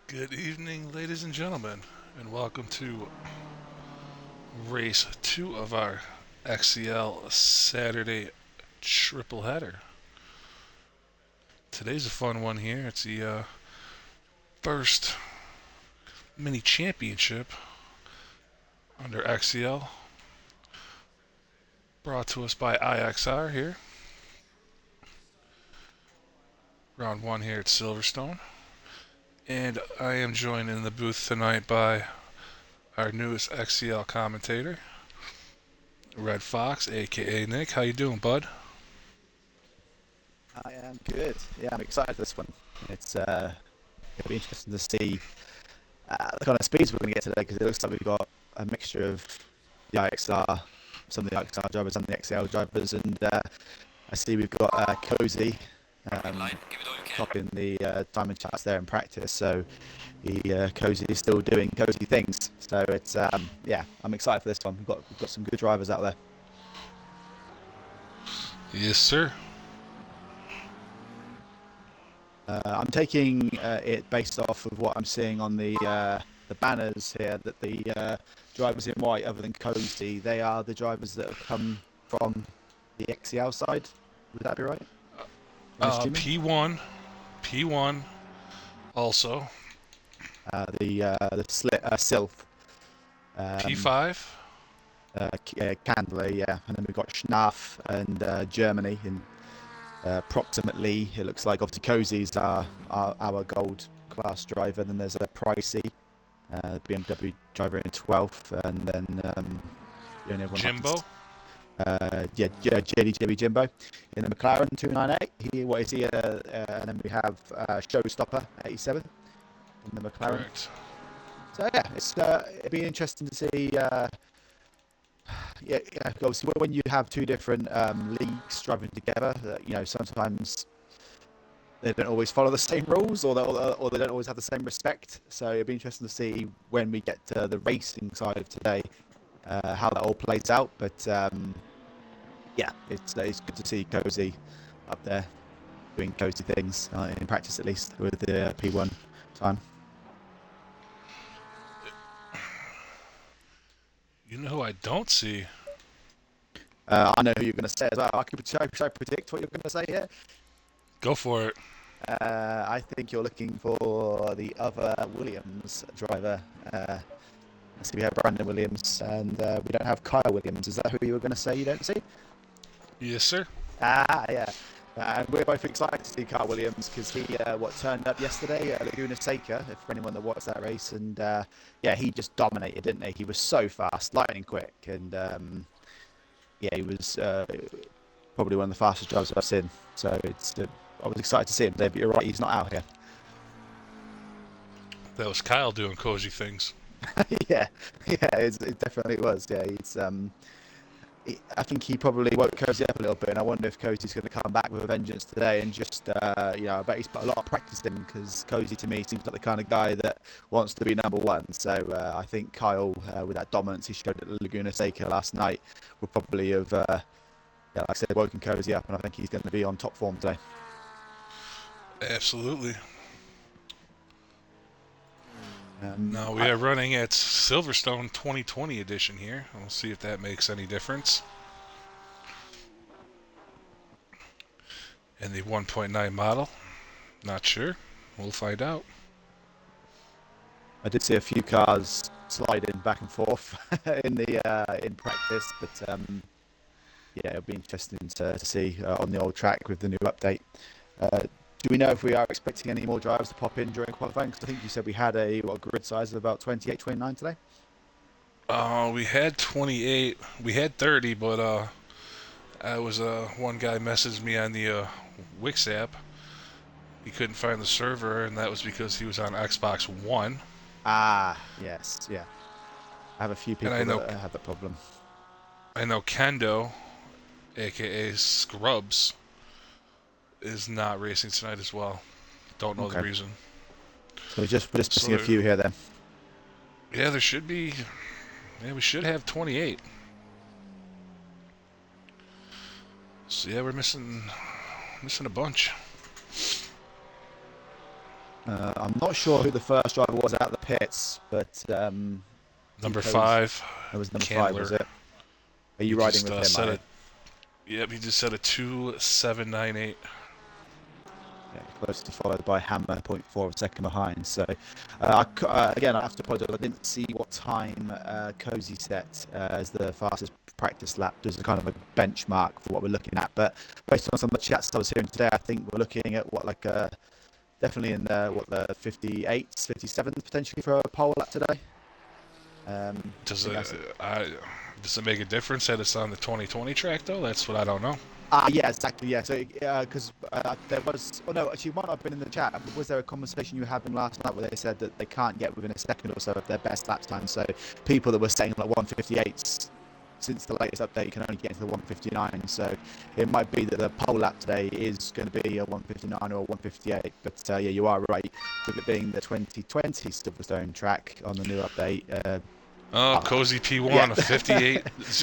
Good evening, ladies and gentlemen, and welcome to race 2 of our XCL Saturday triple header. Today's a fun one here. It's the first mini championship under XCL, brought to us by IXR here. Round 1 here at Silverstone. And I am joined in the booth tonight by our newest XCL commentator, Red Fox, aka Nick. How you doing, bud? I am good. Yeah, I'm excited for this one. It'll be interesting to see the kind of speeds we're going to get today because it looks like we've got a mixture of the IXR, some of the IXR drivers and the XL drivers, and I see we've got Cozy um, topping the diamond charts there in practice. So Cozy is still doing Cozy things. So it's yeah, I'm excited for this one. We've got some good drivers out there. Yes, sir. I'm taking it based off of what I'm seeing on the banners here that the drivers in white, other than Cozy, they are the drivers that have come from the XCL side. Would that be right? I'm assuming. P1, P1 also, The slit Sylph, um, P5. Candler, yeah, and then we've got Schnaff and Germany in approximately. It looks like obviously Cozy's our gold class driver. Then there's a Pricey, BMW driver in 12th, and then the only other one I can Jimbo. yeah, JDJB Jimbo in the McLaren 298. What is he? And then we have Showstopper 87 in the McLaren. Correct. So yeah, it'd be interesting to see. Yeah, obviously when you have two different leagues driving together, sometimes they don't always follow the same rules, or they don't always have the same respect. So it'd be interesting to see when we get to the racing side of today, how that all plays out. But yeah, it's good to see Cozy up there doing Cozy things in practice, at least with the P1 time. You know who I don't see? I know who you're going to say as well. Should I predict what you're going to say here? Go for it. I think you're looking for the other Williams driver. So we have Brandon Williams, and we don't have Kyle Williams. Is that who you were going to say you don't see? Yes, sir. Yeah. And we're both excited to see Kyle Williams because he turned up yesterday at Laguna Seca, for anyone that watched that race, and yeah, he just dominated, didn't he? He was so fast, lightning quick, and yeah, he was probably one of the fastest drivers I've seen. So I was excited to see him there, but you're right, he's not out here. That was Kyle doing cozy things. Yeah, yeah, it definitely was. Yeah, I think he probably woke Cozy up a little bit, and I wonder if Cozy's going to come back with a vengeance today and just, I bet he's put a lot of practice in because Cozy to me seems like the kind of guy that wants to be number one. So I think Kyle, with that dominance he showed at Laguna Seca last night, will probably have, yeah, like I said, woken Cozy up, and I think he's going to be on top form today. Absolutely. Now we I, are running at Silverstone 2020 edition here. We'll see if that makes any difference. And the 1.9 model. Not sure. We'll find out. I did see a few cars sliding back and forth in practice, but yeah, it'll be interesting to see on the old track with the new update. Do we know if we are expecting any more drivers to pop in during qualifying? Because I think you said we had a grid size of about 28, 29 today. We had 28. We had 30, but I was one guy messaged me on the Wix app. He couldn't find the server, and that was because he was on Xbox One. Ah, yes, yeah. I have a few And people that have that problem. I know Kendo, aka Scrubs, is not racing tonight as well. Don't know the Okay, reason. so we're just So missing a few here then. yeah, there should be. Yeah, we should have 28. So yeah, we're missing a bunch. I'm not sure who the first driver was out of the pits, but he Number posed. 5, It was number 5, was Candler. it? Are He you riding just with him? Are set you? a Yep, he just set a 2:798. Yeah, closely followed by Hammer, point 4 of a second behind. So, again, I have to apologise. I didn't see what time Cozy set as the fastest practice lap. There's a kind of a benchmark for what we're looking at. But based on some of the chats I was hearing today, I think we're looking at what like definitely in the 58s, 57s potentially for a pole lap today. I Does think it that's it. does it make a difference that it's on the 2020 track though? That's what I don't know. Yeah, exactly. Yeah, so because there was, oh no, actually, might not have been in the chat. But was there a conversation you were having last night where they said that they can't get within a second or so of their best lap time? So people that were saying like 158s since the latest update can only get into the 159. So it might be that the pole lap today is going to be a 159 or a 158. But yeah, you are right with it being the 2020 Silverstone track on the new update. Oh, Uh, Cozy yeah, P1, a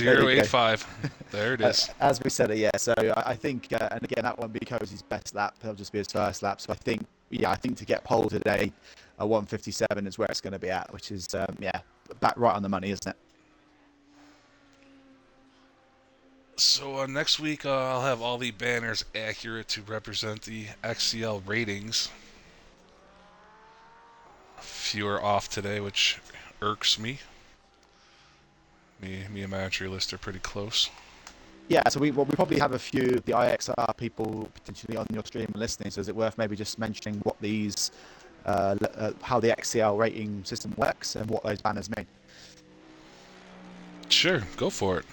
there you go. 58.085. There it is. As we said it, yeah. So I think, and again, that won't be Cozy's best lap. It'll just be his first lap. So I think, yeah, I think to get pole today, a 157 is where it's going to be at, which is, yeah, back right on the money, isn't it? So next week I'll have all the banners accurate to represent the XCL ratings. Fewer off today, which irks me. Me and my entry list are pretty close. Yeah. So we probably have a few of the IXR people potentially on your stream and listening. So is it worth maybe just mentioning what these, how the XCL rating system works and what those banners mean? Sure, go for it.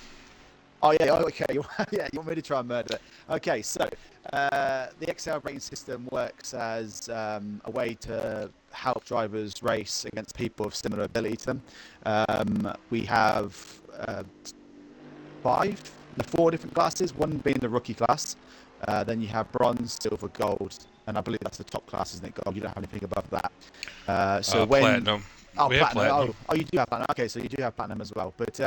Oh yeah, okay. Yeah, you want me to try and murder it? Okay, so the XL rating system works as a way to help drivers race against people of similar ability to them. We have five, no, four different classes. One being the rookie class. Then you have bronze, silver, gold, and I believe that's the top class, isn't it? Gold. You don't have anything above that. So when Platinum. Oh, We have platinum. platinum. Oh, you do have platinum. Okay, so you do have platinum as well. But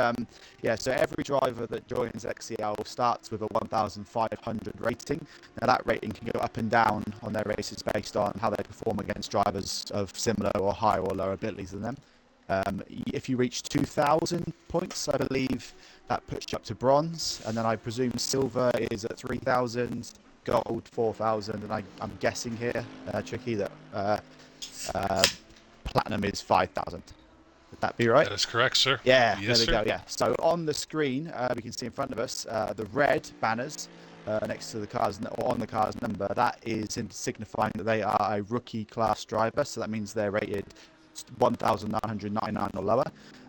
yeah, so every driver that joins XCL starts with a 1,500 rating. Now that rating can go up and down on their races based on how they perform against drivers of similar or higher or lower abilities than them. If you reach 2,000 points, I believe that puts you up to bronze, and then I presume silver is at 3,000, gold 4,000, and I'm guessing here, Tricky, that uh, platinum is 5,000. Would that be right? That is correct, sir. Yeah, there Yes, we go. sir. Yeah. So on the screen, we can see in front of us the red banners next to the car's or on the car's number. That is signifying that they are a rookie class driver. So that means they're rated 1,999 or lower.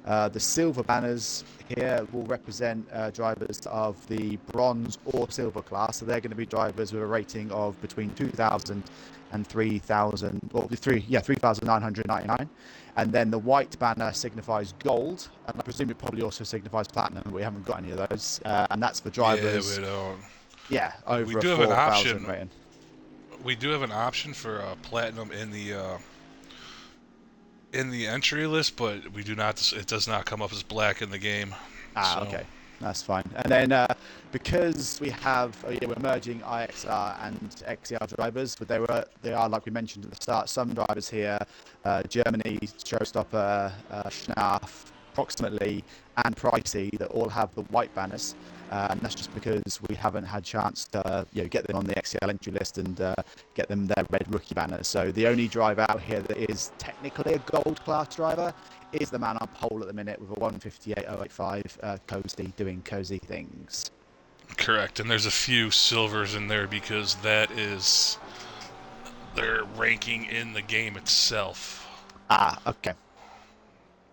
The silver banners here will represent drivers of the bronze or silver class. So they're going to be drivers with a rating of between 2,000 and 3,000, or 3,999. And then the white banner signifies gold, and I presume it probably also signifies platinum, but we haven't got any of those. And that's for Yeah, drivers, we don't. yeah, We over a do have an 4,000 option. rating. We do have an option for platinum in the entry list, but we do not. It does not come up as black in the game. Ah, So okay. That's fine. And then because we have, yeah, we're merging IXR and XCR drivers, but they are like we mentioned at the start, some drivers here, Germany, Showstopper, Schnaff, approximately, and Pricey that all have the white banners. And that's just because we haven't had chance to get them on the XCL entry list and get them their red rookie banners. So the only driver out here that is technically a gold class driver is the man on pole at the minute with a 158.085, Cozy doing cozy things. correct. And there's a few silvers in there because that is their ranking in the game itself. Ah, okay.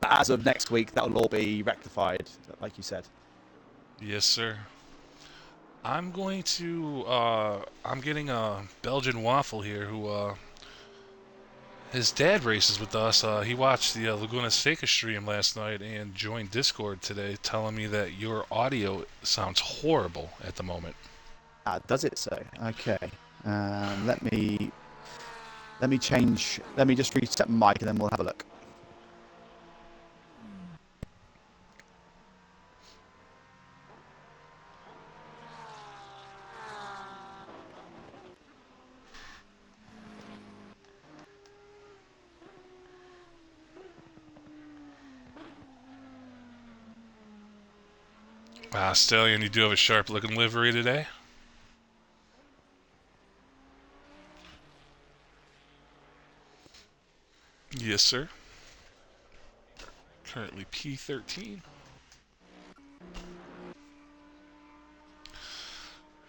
As of next week, that will all be rectified, like you said. Yes, sir. I'm going to. I'm getting a Belgian waffle here who his dad races with us. He watched the Laguna Seca stream last night and joined Discord today, telling me that your audio sounds horrible at the moment. Does it so? Okay. Let me change. Let me just reset my mic and then we'll have a look. Stallion, you do have a sharp looking livery today. Yes, sir. Currently P13.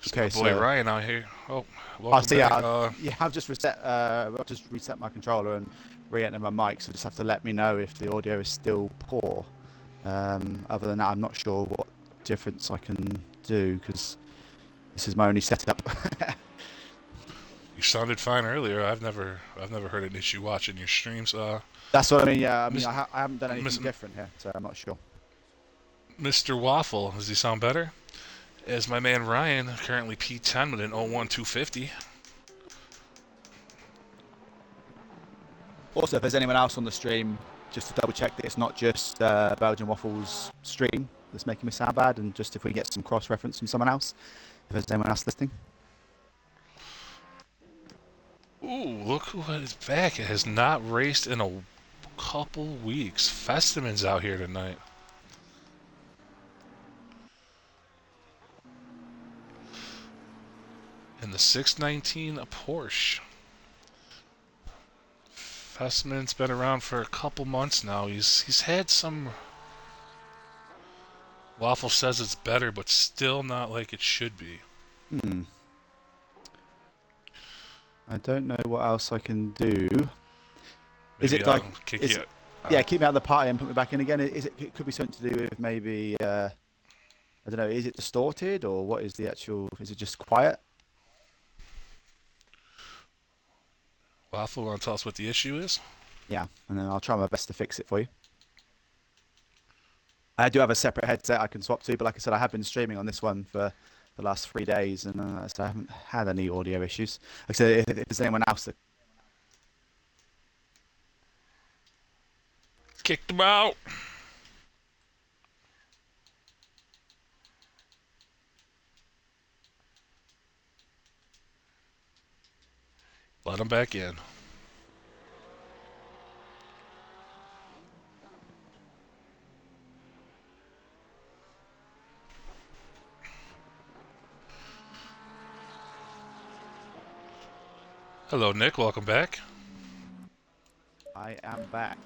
Just my Okay, boy so Ryan out here. Oh, I welcome see. Yeah, back. yeah. I've just reset. I've just reset my controller and re-entered my mic. So just have to let me know if the audio is still poor. Other than that, I'm not sure what difference I can do because this is my only setup. You sounded fine earlier. I've never heard an issue watching your streams. That's what I mean. Yeah, I mean, Miss, I haven't done anything Miss, different here, so I'm not sure. Mr. Waffle, does he sound better? As my man Ryan, currently P10 with an 01250. Also, if there's anyone else on the stream, just to double check that it's not just Belgian Waffles stream that's making me sound bad, and just if we get some cross reference from someone else, if there's anyone else listening. Ooh, look who is back. It has not raced in a couple weeks. Festiman's out here tonight. In the 619 Porsche. Festiman's been around for a couple months now. He's had some. Waffle says it's better, but still not like it should be. Hmm. I don't know what else I can do. Is Maybe it like I'll kick is you. yeah, keep me out of the party and put me back in again? Is it? It could be something to do with maybe I don't know. Is it distorted or what is the actual? Is it just quiet? Waffle, want to tell us what the issue is? Yeah, and then I'll try my best to fix it for you. I do have a separate headset I can swap to, but like I said, I have been streaming on this one for the last 3 days, and so I haven't had any audio issues. Like I said, if there's anyone else that Kicked him out. Let him back in. Hello, Nick. Welcome back. I am back.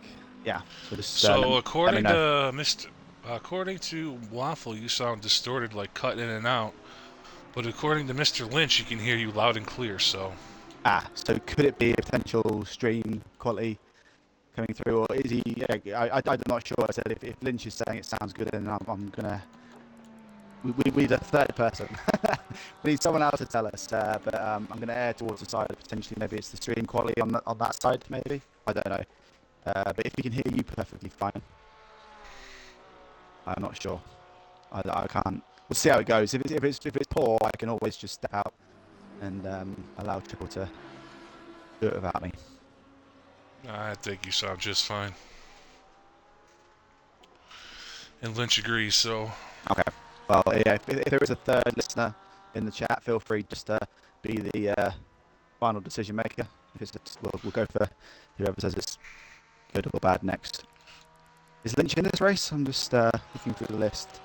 Yeah, so just So, let me according know. to according to Waffle, you sound distorted, like cut in and out. But according to Mr. Lynch, he can hear you loud and clear. So, So could it be a potential stream quality coming through, or is he? Yeah, I'm not sure. I said if Lynch is saying it sounds good, then I'm gonna. We need a third person. We need someone else to tell us. But I'm gonna err towards the side of potentially maybe it's the stream quality on that side. Maybe I don't know. But if we can hear you perfectly fine, I'm not sure. I can't. We'll see how it goes. If it's poor, I can always just step out and allow Triple to do it without me. I think you sound just fine. And Lynch agrees. So, Okay. Well, yeah. If there is a third listener in the chat, feel free just to be the final decision maker. If it's, we'll go for whoever says it's good or bad next. Is Lynch in this race? I'm just looking through the list.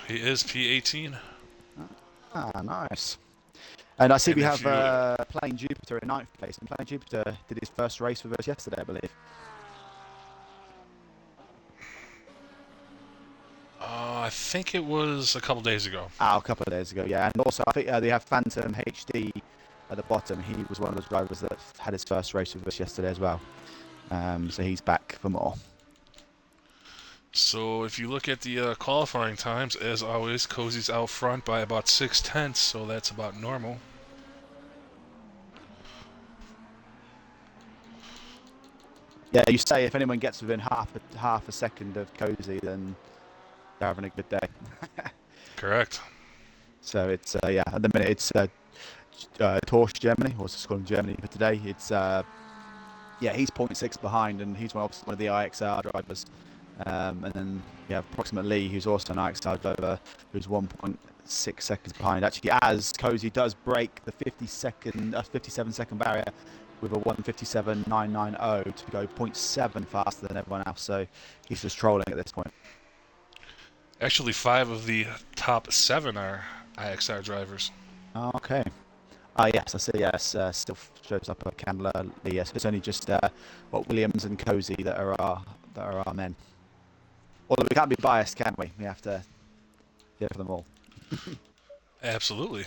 he is P18. Ah, nice. And I see And we if have you, Plain Jupiter in ninth place. And Plain Jupiter did his first race with us yesterday, I believe. I think it was a couple days ago. A couple of days ago, yeah. And also, I think they have Phantom HD at the bottom. He was one of those drivers that had his first race with us yesterday as well. So he's back for more. So if you look at the qualifying times, as always, Cozy's out front by about 6/10, so that's about normal. Yeah, you say if anyone gets within half a second of Cozy, then they're having a good day. Correct. So it's yeah, at the minute it's Torsch Germany, or just calling Germany for today. It's yeah, he's 0.6 behind, and he's one of the IXR drivers. And then you have approximately who's also an IXR driver, who's 1.6 seconds behind. Actually, as Cozy does break the 57-second barrier with a 1:57.990 to go zero point 0.7 faster than everyone else. So he's just trolling at this point. Actually, 5 of the top 7 are IXR drivers. Oh, okay. Yes, I see. Yes, still shows up at Candler. Yes, it's only just what Williams and Cozy that are our men. Although we can't be biased, can we? We have to give them all. Absolutely.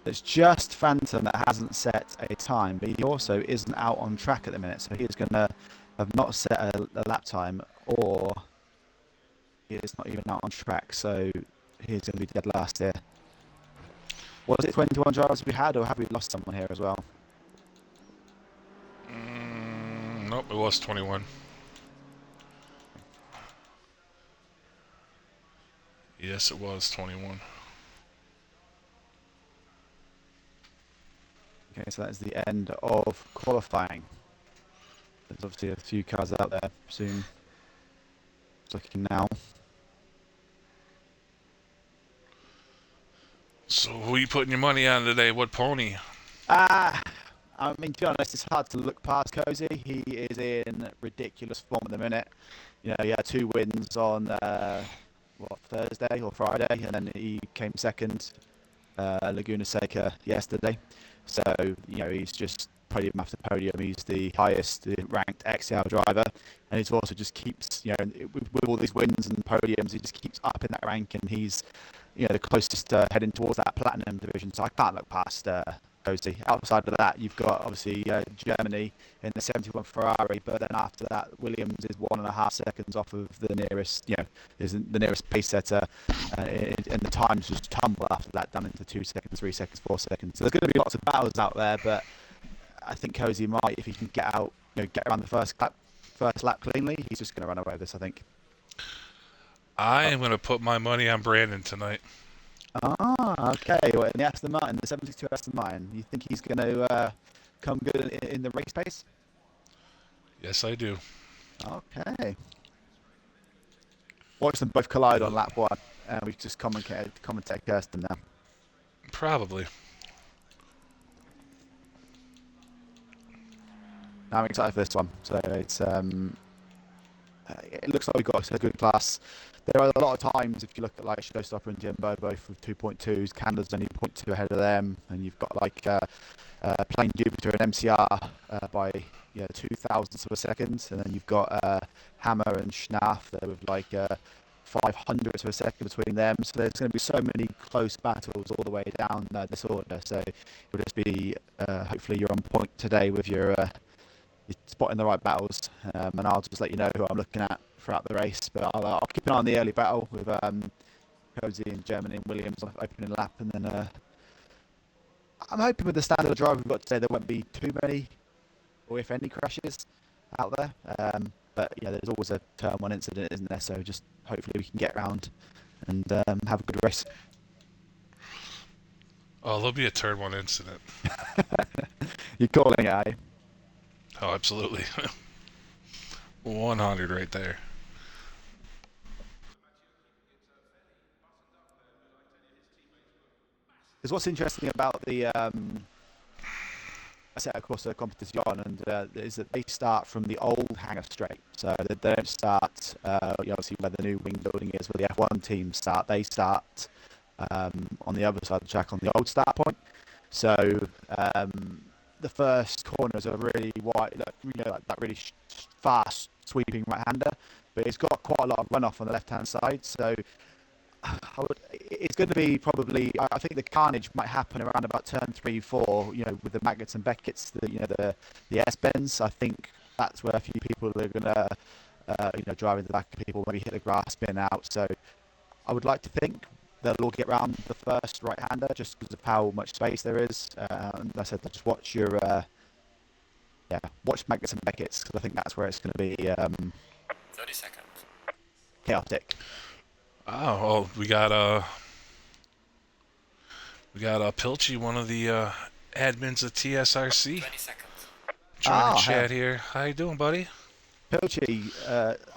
It's just Phantom that hasn't set a time, but he also isn't out on track at the minute, so he is going to have not set a lap time, or he is not even out on track, so he's going to be dead last here. Was it 21 drivers we had, or have we lost someone here as well? Nope, it was 21. Yes, it was 21. Okay, so that is the end of qualifying. There's obviously a few cars out there soon. Looking now. So who are you putting your money on today? What pony? Ah, I mean, to be honest, it's hard to look past Cozy. He is in ridiculous form at the minute. You know, he had 2 wins on Thursday or Friday, and then he came second, Laguna Seca yesterday. So you know, he's just podium after podium. He's the highest ranked XCL driver, and he's also just keeps, you know, with all these wins and podiums, he just keeps up in that rank, and he's, you know, the closest heading towards that platinum division. So I can't look past Cozy. Outside of that, you've got obviously Germany in the 71 Ferrari, but then after that, Williams is 1.5 seconds off of the nearest, you know, is the nearest pace setter, and the times just tumble after that down into 2 seconds, 3 seconds, 4 seconds. So there's going to be lots of battles out there, but I think Cozy might, if he can get out, you know, get around the first lap cleanly, he's just going to run away with this, I think. I Oh. am going to put my money on Brandon tonight. Okay. Well, in the Aston Martin, the 72 Aston Martin, you think he's going to come good in the race pace? Yes, I do. Okay. Watch them both collide on lap one, and we just commentate Kirsten now. Probably. Now I'm excited for this one. So it looks like we've got a good class. There are a lot of times, if you look at like Showstopper and Jimbo, both with 2.2s, Canada's only 0.2 ahead of them, and you've got like Plain Jupiter and MCR by, yeah, 2 thousandths of a second, and then you've got Hammer and Schnaff there with like 500ths of a second between them. So there's going to be so many close battles all the way down this order. So it'll just be hopefully you're on point today with your you're spotting the right battles, and I'll just let you know who I'm looking at throughout the race. But I'll keep an eye on the early battle with Cozy and Germany and Williams on opening lap, and then I'm hoping with the standard of drive we've got today there won't be too many, or if any, crashes out there. But yeah, there's always a turn one incident, isn't there? So just hopefully we can get around and have a good race. Oh, there'll be a turn one incident. You're calling it, are you? Oh, absolutely. 100 right there. Because what's interesting about the set across the competition, and is that they start from the old hangar straight. So they don't start, obviously, where the new wing building is, where the F1 teams start. They start on the other side of the track on the old start point. So the first corners are really wide, like that really fast sweeping right-hander, but it's got quite a lot of runoff on the left-hand side. So it's going to be probably. I think the carnage might happen around about turn 3, 4. You know, with the Magnets and Beckett's, the S bends. I think that's where a few people are going to, drive in the back of people, maybe hit the grass, spin out. So I would like to think they'll all get round the first right-hander just because of how much space there is. And I said, just watch your, watch Magnets and Beckett's, because I think that's where it's going to be 30 seconds. chaotic. Oh, well, we got Pilchy, one of the admins of TSRC, 20 seconds. joining chat here. How you doing, buddy? Pilchy,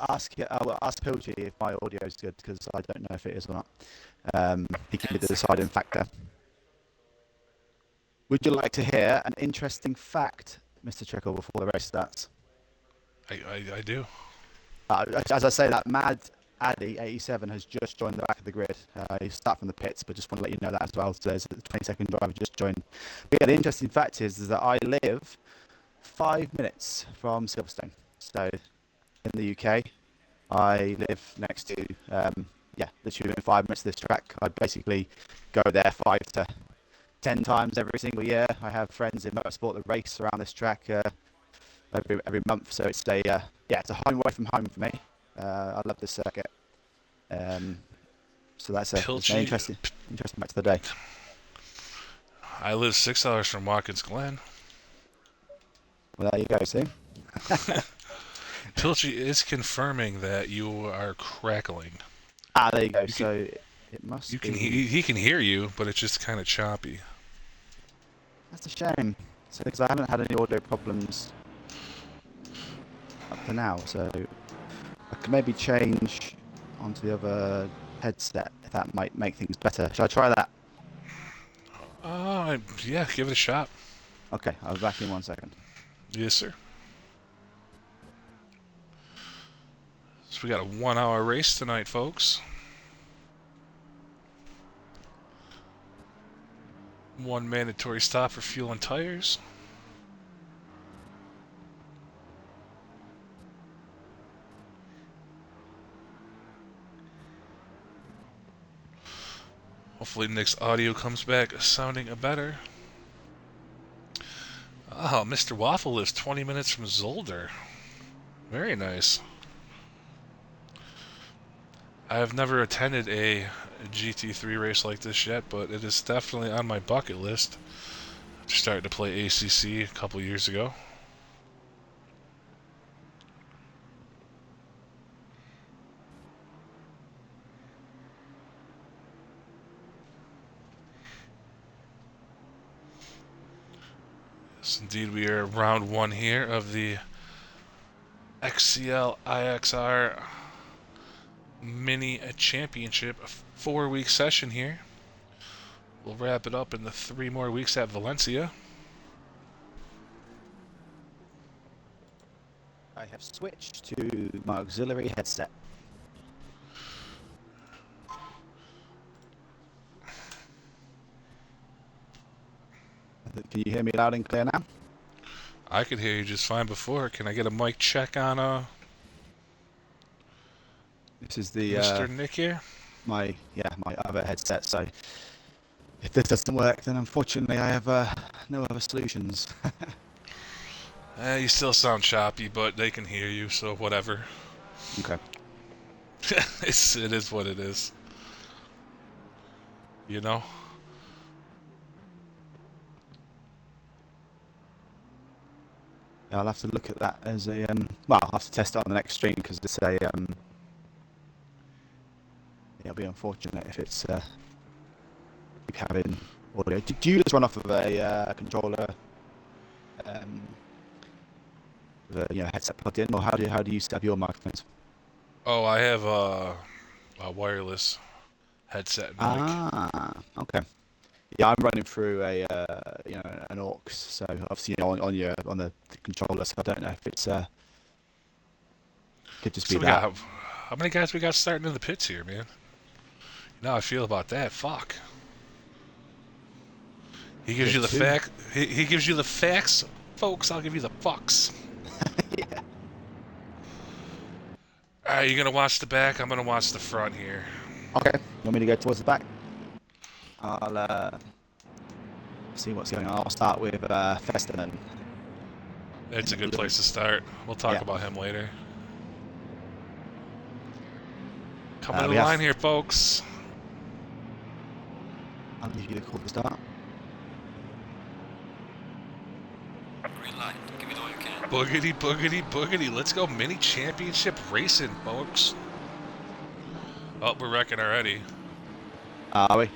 ask Pilchy if my audio is good, because I don't know if it is or not. He can be the deciding factor. Would you like to hear an interesting fact, Mr. Trickle, before the race starts? I do. As I say, that Mad Addy 87 has just joined the back of the grid. He's start from the pits, but just want to let you know that as well. So there's a 20-second driver just joined. But yeah, the interesting fact is that I live 5 minutes from Silverstone. So in the UK, I live next to, yeah, literally within 5 minutes of this track. I basically go there 5 to 10 times every single year. I have friends in motorsport that race around this track every month. So it's a yeah, it's a home away from home for me. I love this circuit. Um, so that's an Pilchy. interesting match of the day. I live 6 hours from Watkins Glen. Well, there you go. See, Pilchy is confirming that you are crackling. there you go. You can, So it must he can hear you, but it's just kind of choppy. That's a shame. So because I haven't had any audio problems up to now, so I could maybe change onto the other headset if that might make things better. Shall I try that? Yeah, give it a shot. Okay, I'll be back in 1 second. Yes, sir. So we got a 1 hour race tonight, folks. One mandatory stop for fuel and tires. Hopefully Nick's audio comes back sounding better. Oh, Mr. Waffle lives 20 minutes from Zolder. Very nice. I have never attended a GT3 race like this yet, but it is definitely on my bucket list. I started to play ACC a couple years ago. Yes, indeed, we are round one here of the XCL-IXR Mini Championship, a 4-week session here. We'll wrap it up in the 3 more weeks at Valencia. I have switched to my auxiliary headset. Can you hear me loud and clear now? I could hear you just fine before. Can I get a mic check on This is the Mr. Nick here? my other headset. So if this doesn't work, then unfortunately I have no other solutions. You still sound choppy, but they can hear you, so whatever. Okay. It is what it is. You know? I'll have to look at that as a well, I'll have to test it on the next stream because it's a it'll be unfortunate if it's keep having audio. Do you just run off of a controller with a headset plugged in, or how do you set up your microphones? Oh, I have a wireless headset mic. Okay. Yeah, I'm running through a an aux, so obviously on the controller. So I don't know if it's could just be So that. how many guys we got starting in the pits here, man? You know how I feel about that. Fuck. He gives you the Two. fact. He gives you the facts, folks. I'll give you the fucks. Yeah. All right, you gonna watch the back? I'm gonna watch the front here. Okay. You want me to go towards the back? I'll see what's going on. I'll start with Festerman. It's a good place to start. We'll talk about him later. Coming to the line here, folks. I'll give you the call to start. Green light. Give it all you can. Boogity, boogity, boogity. Let's go mini championship racing, folks. Oh, we're wrecking already. Are we?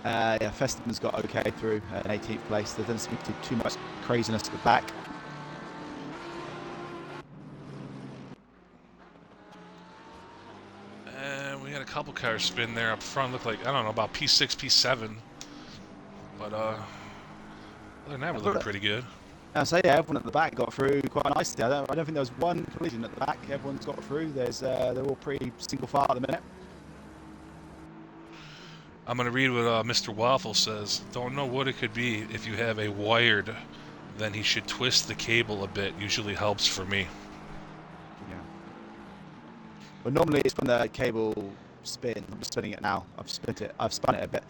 Yeah, Festerman's got okay through an 18th place. There doesn't seem to be too much craziness at the back. And we had a couple cars spin there up front. Looked like, I don't know, about P6, P7. But, other than that, we look pretty good. So yeah, everyone at the back got through quite nicely. I don't think there was one collision at the back. Everyone's got through. They're all pretty single file at the minute. I'm going to read what Mr. Waffle says. Don't know what it could be. If you have a wired, then he should twist the cable a bit. Usually helps for me. Yeah. But normally it's when the cable spins. I'm just spinning it now. I've spun it a bit.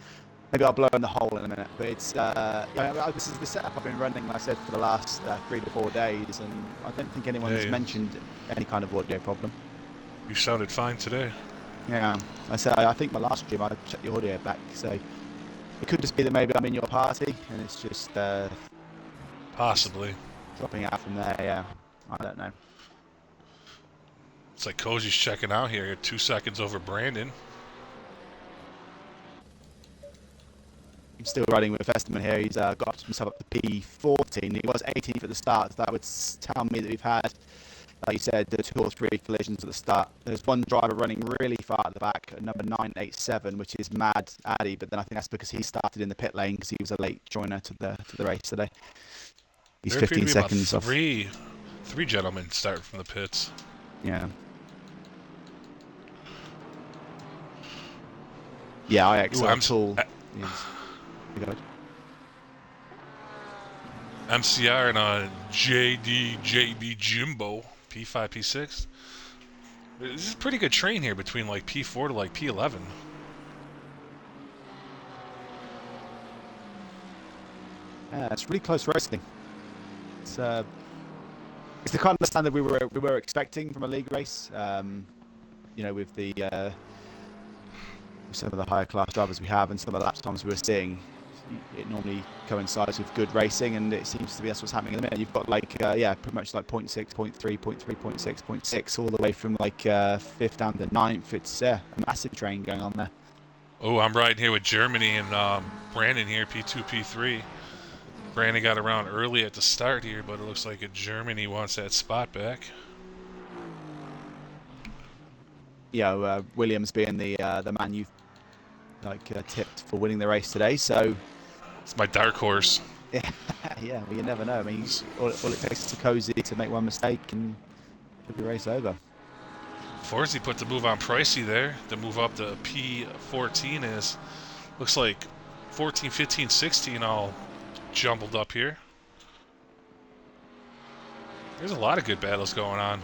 Maybe I'll blow in the hole in a minute. But it's yeah, this is the setup I've been running, like I said, for the last 3 to 4 days, and I don't think anyone has mentioned any kind of audio problem. You sounded fine today. Yeah, I think my last stream I checked the audio back, so it could just be that maybe I'm in your party and it's just possibly dropping out from there. Yeah, I don't know. It's like Cozy's checking out here. 2 seconds over Brandon. I'm still riding with Festerman here. He's got himself up to P14. He was 18th at the start, so that would tell me that we've had, like you said, the 2 or 3 collisions at the start. There's one driver running really far at the back at number 987, which is Mad Addy, but then I think that's because he started in the pit lane because he was a late joiner to the race today. He's 15 seconds off. Three gentlemen start from the pits. Yeah. Yeah, IXR tool. MCR and JB Jimbo P5 P6. This is a pretty good train here between like P4 to like P11. Yeah, it's really close racing. It's the kind of standard we were expecting from a league race. You know, with the some of the higher class drivers we have and some of the lap times we were seeing, it normally coincides with good racing, and it seems to be that's what's happening at the minute. You've got like yeah, pretty much like 0.6, 0.3, 0.3, 0.6, 0.6, all the way from like 5th down to 9th. It's a massive train going on there. Oh, I'm riding here with Germany and Brandon here, P2, P3. Brandon got around early at the start here, but it looks like Germany wants that spot back. Yeah, Williams being the man you tipped for winning the race today, so it's my dark horse. Yeah, yeah. Well, you never know. I mean, all it takes is a Cozy to make one mistake and could be race over. Forsey put the move on Pricey there. The move up to P14 is looks like 14, 15, 16 all jumbled up here. There's a lot of good battles going on.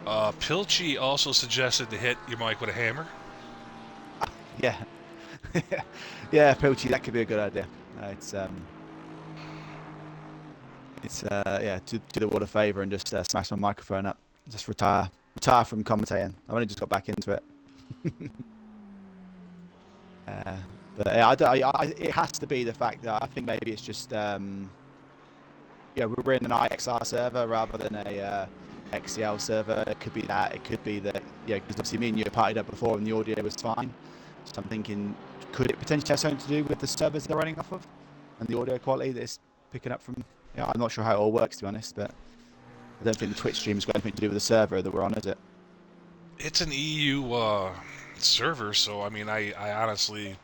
Pilchi also suggested to hit your mic with a hammer. Yeah. Yeah, Pilchi, that could be a good idea. Yeah, do the world a favour and just smash my microphone up. Just retire from commentating. I've only just got back into it. But yeah, it has to be the fact that I think maybe it's just yeah, we're in an IXR server rather than a XCL server. It could be that. It could be that. Yeah, because obviously me and you partied up before and the audio was fine. So I'm thinking, could it potentially have something to do with the servers they're running off of and the audio quality that it's picking up from? Yeah, I'm not sure how it all works, to be honest, but I don't think the Twitch stream's got anything to do with the server that we're on, is it? It's an EU server, so I mean, I honestly,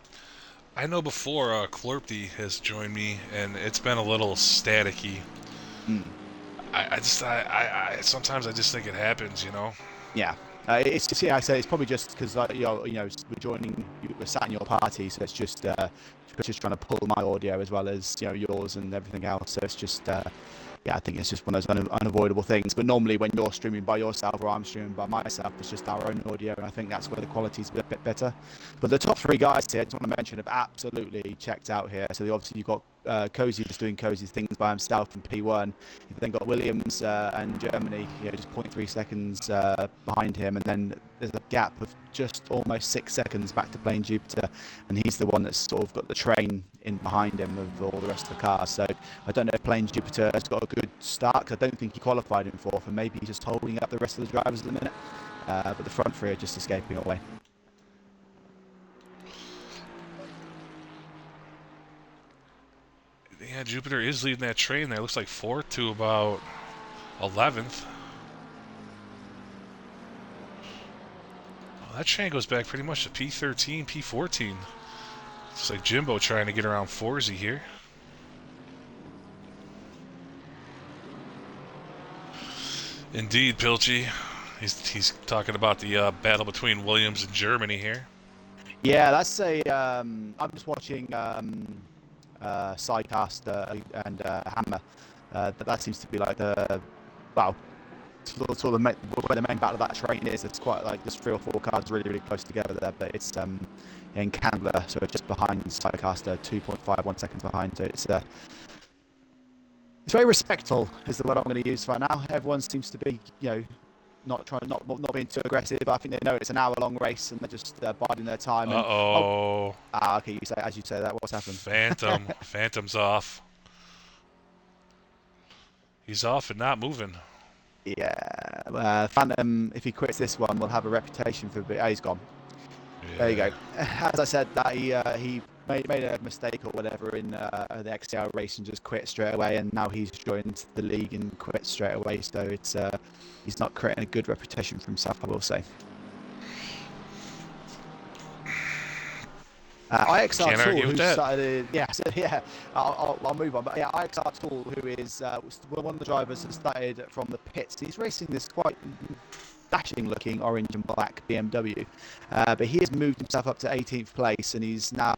I know before Clorpty has joined me, and it's been a little staticky. I sometimes I just think it happens, you know. Yeah. It's just, yeah, I say it's probably just because you know we're sat in your party, so it's just trying to pull my audio as well as yours and everything else. So it's just yeah, I think it's just one of those unavoidable things. But normally when you're streaming by yourself or I'm streaming by myself, it's just our own audio, and I think that's where the quality's a bit better. But the top 3 guys here, I just want to mention, have absolutely checked out here. So obviously you've got Cozy just doing Cozy's things by himself in P1. You've then got Williams and Germany, just 0.3 seconds behind him, and then there's a gap of just almost 6 seconds back to Plain Jupiter, and he's the one that's sort of got the train in behind him of all the rest of the cars. So I don't know if Plain Jupiter has got a good start, 'cause I don't think he qualified in 4th, and maybe he's just holding up the rest of the drivers at the minute. But the front 3 are just escaping away. Yeah, Jupiter is leading that train there. Looks like 4th to about 11th. Well, that train goes back pretty much to P13, P14. Looks like Jimbo trying to get around Forsey here. Indeed, Pilchy. He's talking about the battle between Williams and Germany here. Yeah, that's a. I'm just watching Sidecast and Hammer. That seems to be like the well, sort of where the main battle of that train is. It's quite like there's 3 or 4 cars really close together there, but it's in Candler, so just behind Sidecaster, 2.51 seconds behind. So it's very respectful is the word I'm going to use right now. Everyone seems to be not being too aggressive. I think they know it's an hour-long race and they're just biding their time. And Uh-oh. okay, as you say that, what's happened? Phantom's off. He's off and not moving. Yeah, Phantom. If he quits this one, will have a reputation for. He's gone. Yeah. There you go. As I said, that he made a mistake or whatever in the XCL race and just quit straight away, and now he's joined the league and quit straight away. So it's he's not creating a good reputation for himself, I will say. IXR Tool, who started, I'll move on. But yeah, IXR Tool, who is one of the drivers that started from the pits. He's racing this quite dashing-looking orange and black BMW, but he has moved himself up to 18th place, and he's now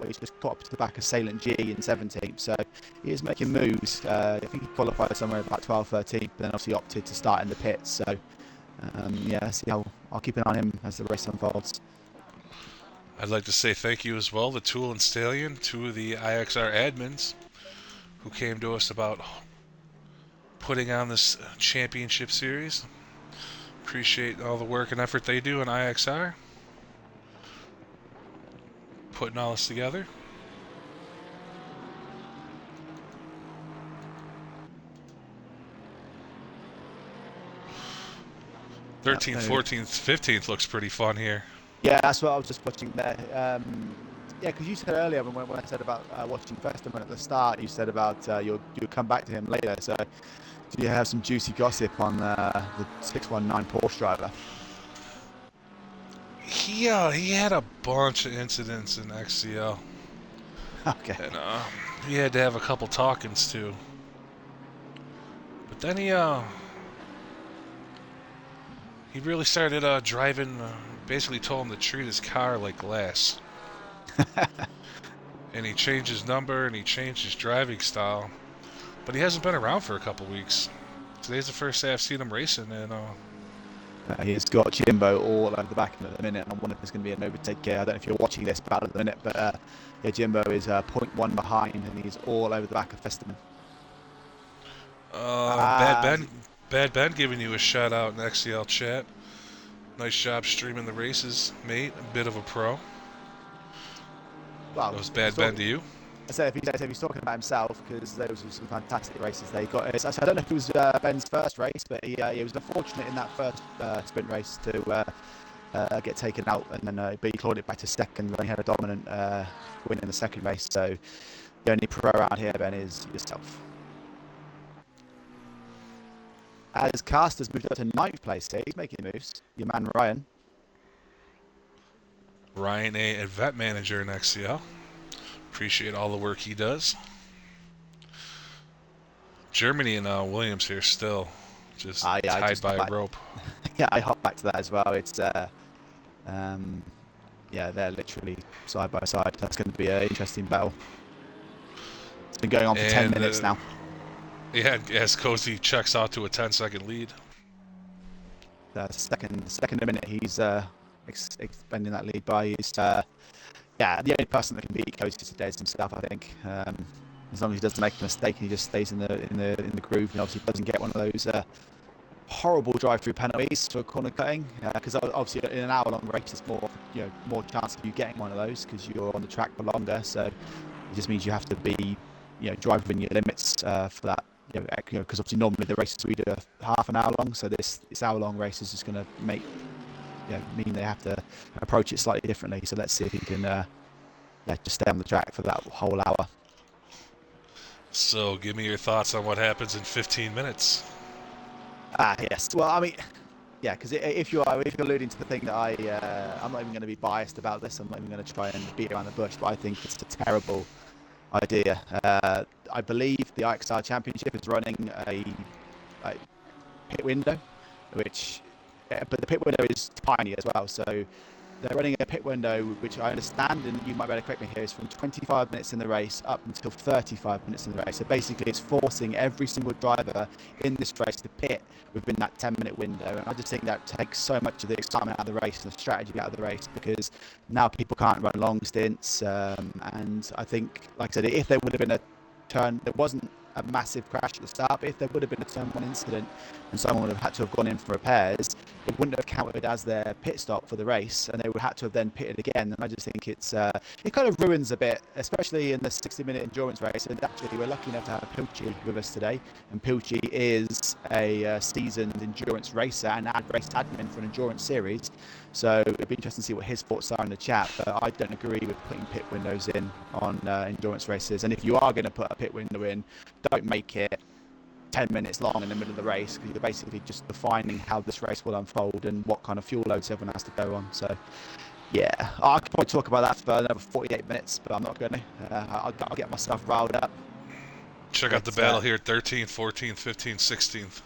he's just caught up to the back of Salient G in 17th. So he is making moves. I think he qualified somewhere about 12th, 13th, then obviously opted to start in the pits. So yeah, see how I'll keep an eye on him as the race unfolds. I'd like to say thank you as well to Tool and Stallion, 2 of the IXR admins who came to us about putting on this championship series. Appreciate all the work and effort they do in IXR, putting all this together. '13th, 14th, 15th looks pretty fun here. Yeah, that's what I was just watching there. Yeah, because you said earlier when I said about watching Verstappen at the start, you said about you'll come back to him later. So do you have some juicy gossip on the 619 Porsche driver? He had a bunch of incidents in XCL. Okay. And he had to have a couple talkings too. But then he really started driving. Basically, told him to treat his car like glass. And he changed his number and he changed his driving style. But he hasn't been around for a couple weeks. Today's the first day I've seen him racing, and he's got Jimbo all over the back at the minute. And I wonder if there's going to be an overtake. I don't know if you're watching this battle at the minute, but yeah, Jimbo is 0.1 behind, and he's all over the back of Festerman. Bad Ben giving you a shout out in XCL chat. Nice job streaming the races, mate. A bit of a pro. Well, that was Bad Ben to you. I say if he's talking about himself, because those were some fantastic races they got. I don't know if it was Ben's first race, but he was unfortunate in that first sprint race to get taken out, and then but he clawed it back to second when he had a dominant win in the second race. So the only pro around here, Ben, is yourself. As Caster's moved up to 9th place here, he's making moves. Your man Ryan. Ryan, a event manager in XCL. Appreciate all the work he does. Germany and Williams here still just tied by a rope. Yeah, I hop back to that as well. It's yeah, they're literally side by side. That's going to be an interesting battle. It's been going on for 10 minutes now. Yeah, as Cozy checks out to a 10-second lead. Second a minute, he's expanding that lead by. He's yeah, the only person that can beat Cozy today is himself, I think. As long as he doesn't make a mistake and he just stays in the groove, and obviously doesn't get one of those horrible drive-through penalties for corner cutting. Because obviously in an hour-long race, there's more chance of you getting one of those because you're on the track for longer. So it just means you have to be drive within your limits for that. Because obviously normally the races we do are half an hour long, so this hour-long race is just going to mean they have to approach it slightly differently. So let's see if he can just stay on the track for that whole hour. So give me your thoughts on what happens in 15 minutes. Yes. Well, I mean, yeah, because if you're alluding to the thing that I'm not even going to be biased about this. I'm not even going to try and beat around the bush, but I think it's a terrible idea. I believe the IXR Championship is running a pit window, which, but the pit window is tiny as well. So they're running a pit window, which I understand, and you might be able to correct me here, is from 25 minutes in the race up until 35 minutes in the race. So basically, it's forcing every single driver in this race to pit within that 10-minute window. And I just think that takes so much of the excitement out of the race and the strategy out of the race, because now people can't run long stints. And I think, like I said, if there would have been a turn, there wasn't a massive crash at the start, but if there would have been a turn one incident and someone would have had to have gone in for repairs, it wouldn't have counted as their pit stop for the race, and they would have to have then pitted again. And I just think it kind of ruins a bit, especially in the 60-minute endurance race. And actually, we're lucky enough to have Pilchi with us today, and Pilchi is a seasoned endurance racer and race admin for an endurance series. So it'd be interesting to see what his thoughts are in the chat. But I don't agree with putting pit windows in on endurance races. And if you are going to put a pit window in, don't make it 10 minutes long in the middle of the race, because you're basically just defining how this race will unfold and what kind of fuel loads everyone has to go on. So yeah, I could probably talk about that for another 48 minutes, but I'm not going to. I'll get myself riled up. Check out the battle here: 13th, 14th, 15th,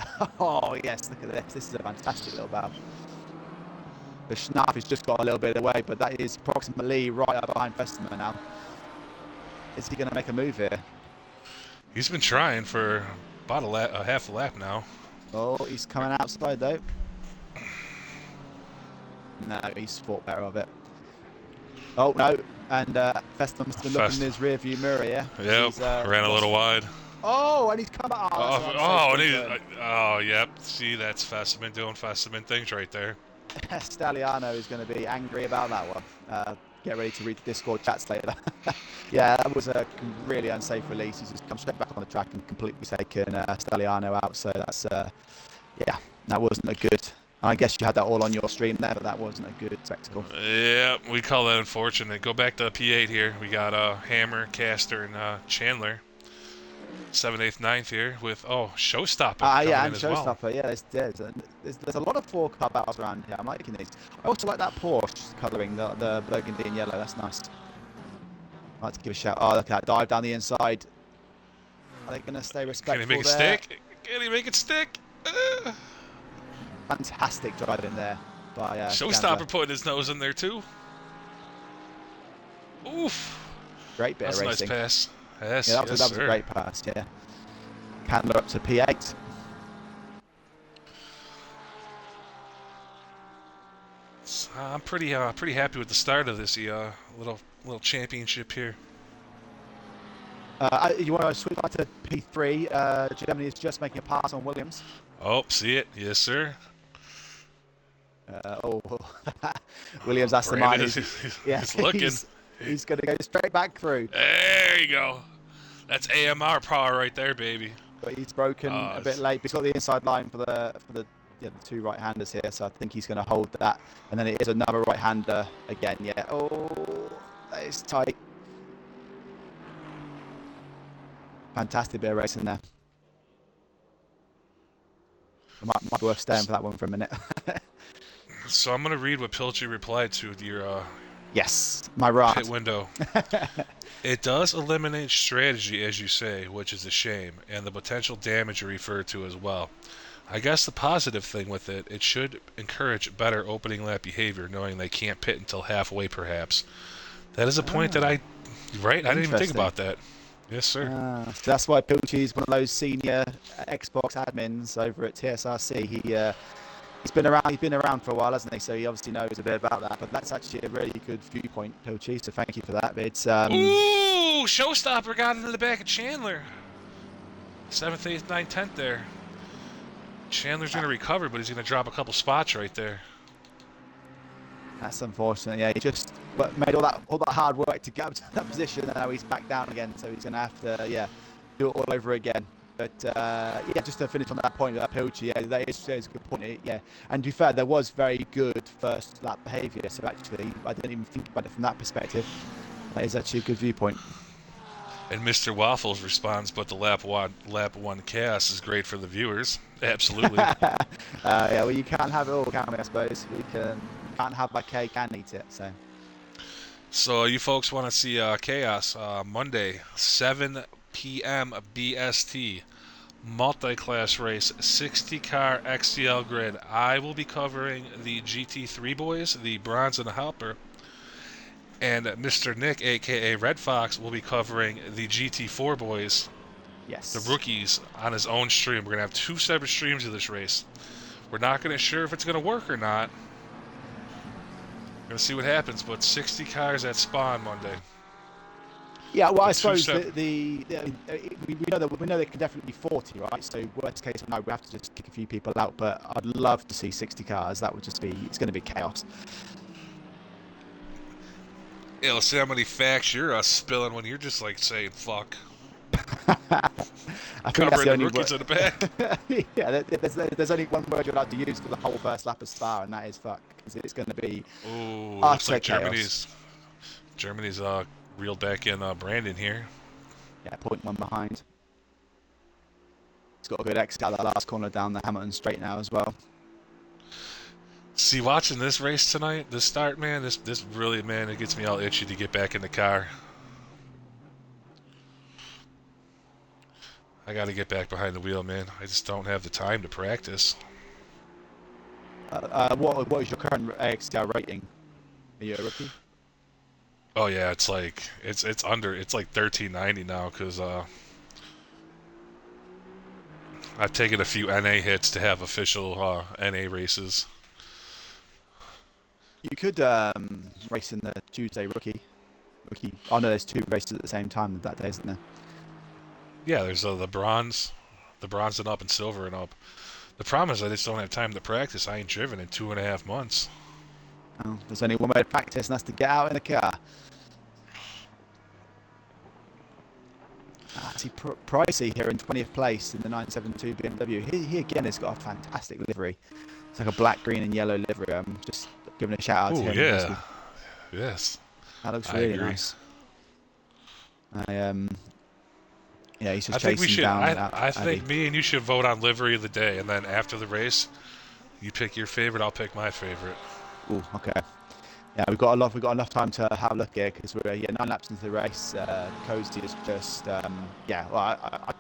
16th. Oh yes, look at this. This is a fantastic little battle. The Schnapp has just got a little bit away, but that is approximately right up behind Festerman now. Is he going to make a move here? He's been trying for about a half a lap now. Oh, he's coming outside though. No, he's thought better of it. Oh no, and Festerman must have been looking in his rear view mirror, yeah? Yep, ran a little wide. Oh, and he's come out. Oh, yep. See, that's Festerman doing Festerman things right there. Staliano is going to be angry about that one. Get ready to read the Discord chats later. Yeah, that was a really unsafe release. He's just come straight back on the track and completely taken Staliano out. So that's, yeah, that wasn't a good. I guess you had that all on your stream there, but that wasn't a good spectacle. Yeah, we call that unfortunate. Go back to P8 here. We got Hammer, Caster, and Chandler. 7th, 8th, 9th here with Showstopper coming yeah, in and as Showstopper, well. yeah, there's a lot of 4-car battles around here. I'm liking these. I also like that Porsche colouring, the burgundy and yellow. That's nice. I'd like to give a shout. Oh, look at that dive down the inside. Are they going to stay respectful? Can he make it stick? Can he make it stick? Fantastic driving there by Showstopper putting his nose in there too. Oof. Great bit That's of a racing. nice pass. Yes, yeah, that was a great pass, yeah. Candler up to P8. I'm pretty happy with the start of this little championship here. You want to switch on to P3? Germany is just making a pass on Williams. Oh, see it? Yes, sir. Williams asked the mind. He's looking. He's going to go straight back through. There you go. That's AMR power right there, baby. But he's broken a bit late. He's got the inside line for the two right-handers here, so I think he's going to hold that. And then it is another right-hander again. Yeah. Oh, that is tight. Fantastic bit of racing there. Might be worth staying for that one for a minute. So I'm going to read what Pilchi replied to your yes, my rant. pit window. It does eliminate strategy, as you say, which is a shame, and the potential damage you refer to as well. I guess the positive thing with it, it should encourage better opening lap behavior, knowing they can't pit until halfway, perhaps. That is a point that I didn't even think about that. Yes, sir. So that's why Pilchi is one of those senior Xbox admins over at TSRC. He's been around for a while, hasn't he? So he obviously knows a bit about that. But that's actually a really good viewpoint, Pilchi. So thank you for that. It's ooh, Showstopper got into the back of Chandler. 7th, 8th, 9th, 10th there. Chandler's going to recover, but he's going to drop a couple spots right there. That's unfortunate. Yeah, he just made all that hard work to get up to that position, and now he's back down again. So he's going to have to do it all over again. But yeah, just to finish on that point about Pilchi, yeah, that is a good point. Yeah, and to be fair, there was very good first lap behaviour. So actually, I didn't even think about it from that perspective. That is actually a good viewpoint. And Mr. Waffles responds, but the lap one chaos is great for the viewers. Absolutely. Yeah, well, you can't have it all, can we? I suppose we can't have my cake and eat it. So you folks want to see chaos Monday, 7 p.m. BST. multi-class race, 60-car XCL grid. I will be covering the GT3 boys, the bronze and the hopper, and Mr. Nick, aka Red Fox, will be covering the GT4 boys, the Yes. rookies, on his own stream. We're gonna have two separate streams of this race. We're not gonna sure if it's gonna work or not. We're gonna see what happens. But 60 cars at Spawn Monday. Yeah, well, I With two suppose separate. we know that there can definitely be 40, right? So worst case, no, we have to just kick a few people out. But I'd love to see 60 cars. That would just be—it's going to be chaos. Yeah, let's see how many facts you're spilling when you're just like saying fuck, I think that's covering the the only rookies word. in the back. Yeah, there's only one word you're allowed to use for the whole first lap of Spa, and that is fuck, because it's going to be Ooh, looks utter like chaos. Germany's reeled back in Brandon here. Yeah, point one behind. He's got a good exit out that last corner down the Hamilton straight now as well. See, watching this race tonight, this start, man, this really, man, it gets me all itchy to get back in the car. I got to get back behind the wheel, man. I just don't have the time to practice. What is your current XTR rating? Are you a rookie? Oh yeah, it's like it's like 1390 now because I've taken a few NA hits to have official NA races. You could race in the Tuesday rookie. Oh no, there's two races at the same time that day, isn't there? Yeah, there's the bronze and up and silver and up. The problem is I just don't have time to practice. I ain't driven in 2.5 months. Oh, there's only one way to practice, and that's to get out in the car. See, Pricey here in 20th place in the 972 BMW. He again has got a fantastic livery. It's like a black, green, and yellow livery. I'm just giving a shout out to Oh him because yeah, yes, that looks I really agree. nice. Yeah, he's I just think we chasing should. down I Addy. think me and you should vote on livery of the day, and then after the race, you pick your favorite. I'll pick my favorite. Ooh, okay. Yeah, we've got enough time to have a look here because we're 9 laps into the race. Cozy is just yeah. Well, I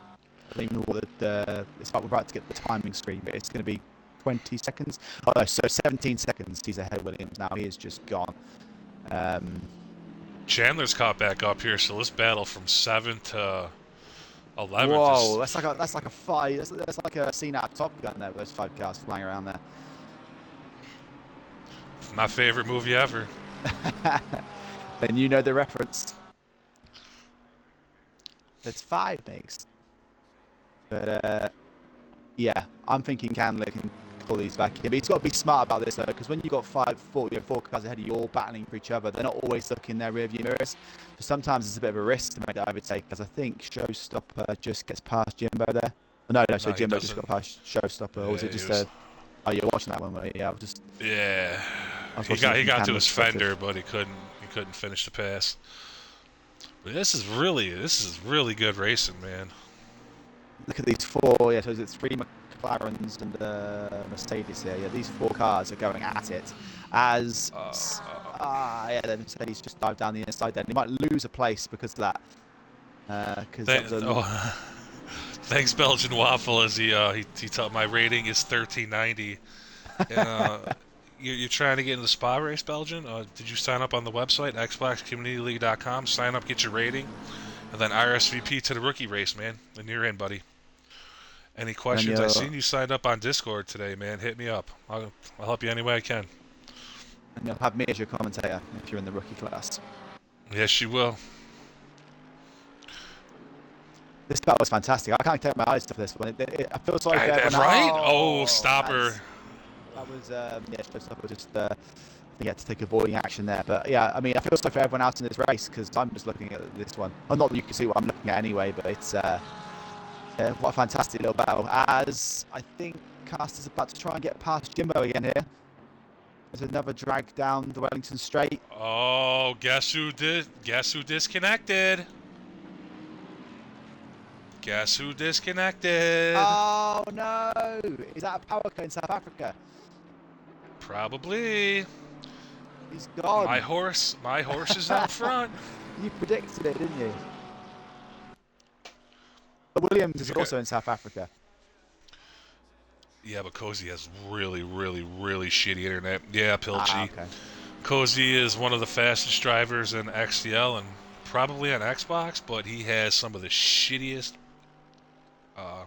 don't even know what it's like. We're about to get the timing screen, but it's going to be 20 seconds. Oh no, so 17 seconds. He's ahead of Williams now. He is just gone. Chandler's caught back up here, so let's battle from 7th to 11th. Whoa, that's like a five. That's like a scene out of Top Gun there. With those 5 cars flying around there. My favorite movie ever. Then you know the reference. There's 5 makes. But yeah, I'm thinking Candler can pull these back in. But he's got to be smart about this though, because when you've got 4 cars ahead of you all battling for each other, they're not always looking in their rearview mirrors. So sometimes it's a bit of a risk to make that overtake, because I think Showstopper just gets past Jimbo there. No, so No, he Jimbo just doesn't. got past Showstopper, or was Yeah, it just a... Oh, you're watching that one, right? Yeah, Yeah, I was he watching it got from to Candler's his fender, perspective. but he couldn't finish the pass. But this is really good racing, man. Look at these 4, yeah, so it's 3 McLarens and Mercedes here. Yeah, these 4 cars are going at it as yeah, the Mercedes just dived down the inside there. And he might lose a place because of that. Because that was a Thanks, Belgian Waffle. As he told my rating is 1390, and you're trying to get in the spa race, Belgian. Did you sign up on the website xboxcommunityleague.com? Sign up, get your rating, and then RSVP to the rookie race, man. And you're in, buddy. Any and questions? I seen you signed up on Discord today, man. Hit me up. I'll help you any way I can. you'll have me as your commentator if you're in the rookie class. Yes, you will. This battle was fantastic. I can't take my eyes off this one. I feel sorry for everyone. Right? Oh, stopper. That was yeah, Showstopper just he had to take avoiding action there. But yeah, I mean, I feel sorry for everyone else in this race because I'm just looking at this one. Well, not that you can see what I'm looking at anyway, but it's yeah, what a fantastic little battle. As I think Caster's about to try and get past Jimbo again here. There's another drag down the Wellington Straight. Oh, guess who disconnected? Guess who disconnected? Oh no! Is that a power cut in South Africa? Probably. He's gone. My horse is out front. You predicted it, didn't you? But Williams is He's got, also in South Africa. yeah, but Cozy has really, really, really shitty internet. Yeah, Ah, Pilchi. okay. Cozy is one of the fastest drivers in XCL and probably on Xbox, but he has some of the shittiest. Uh,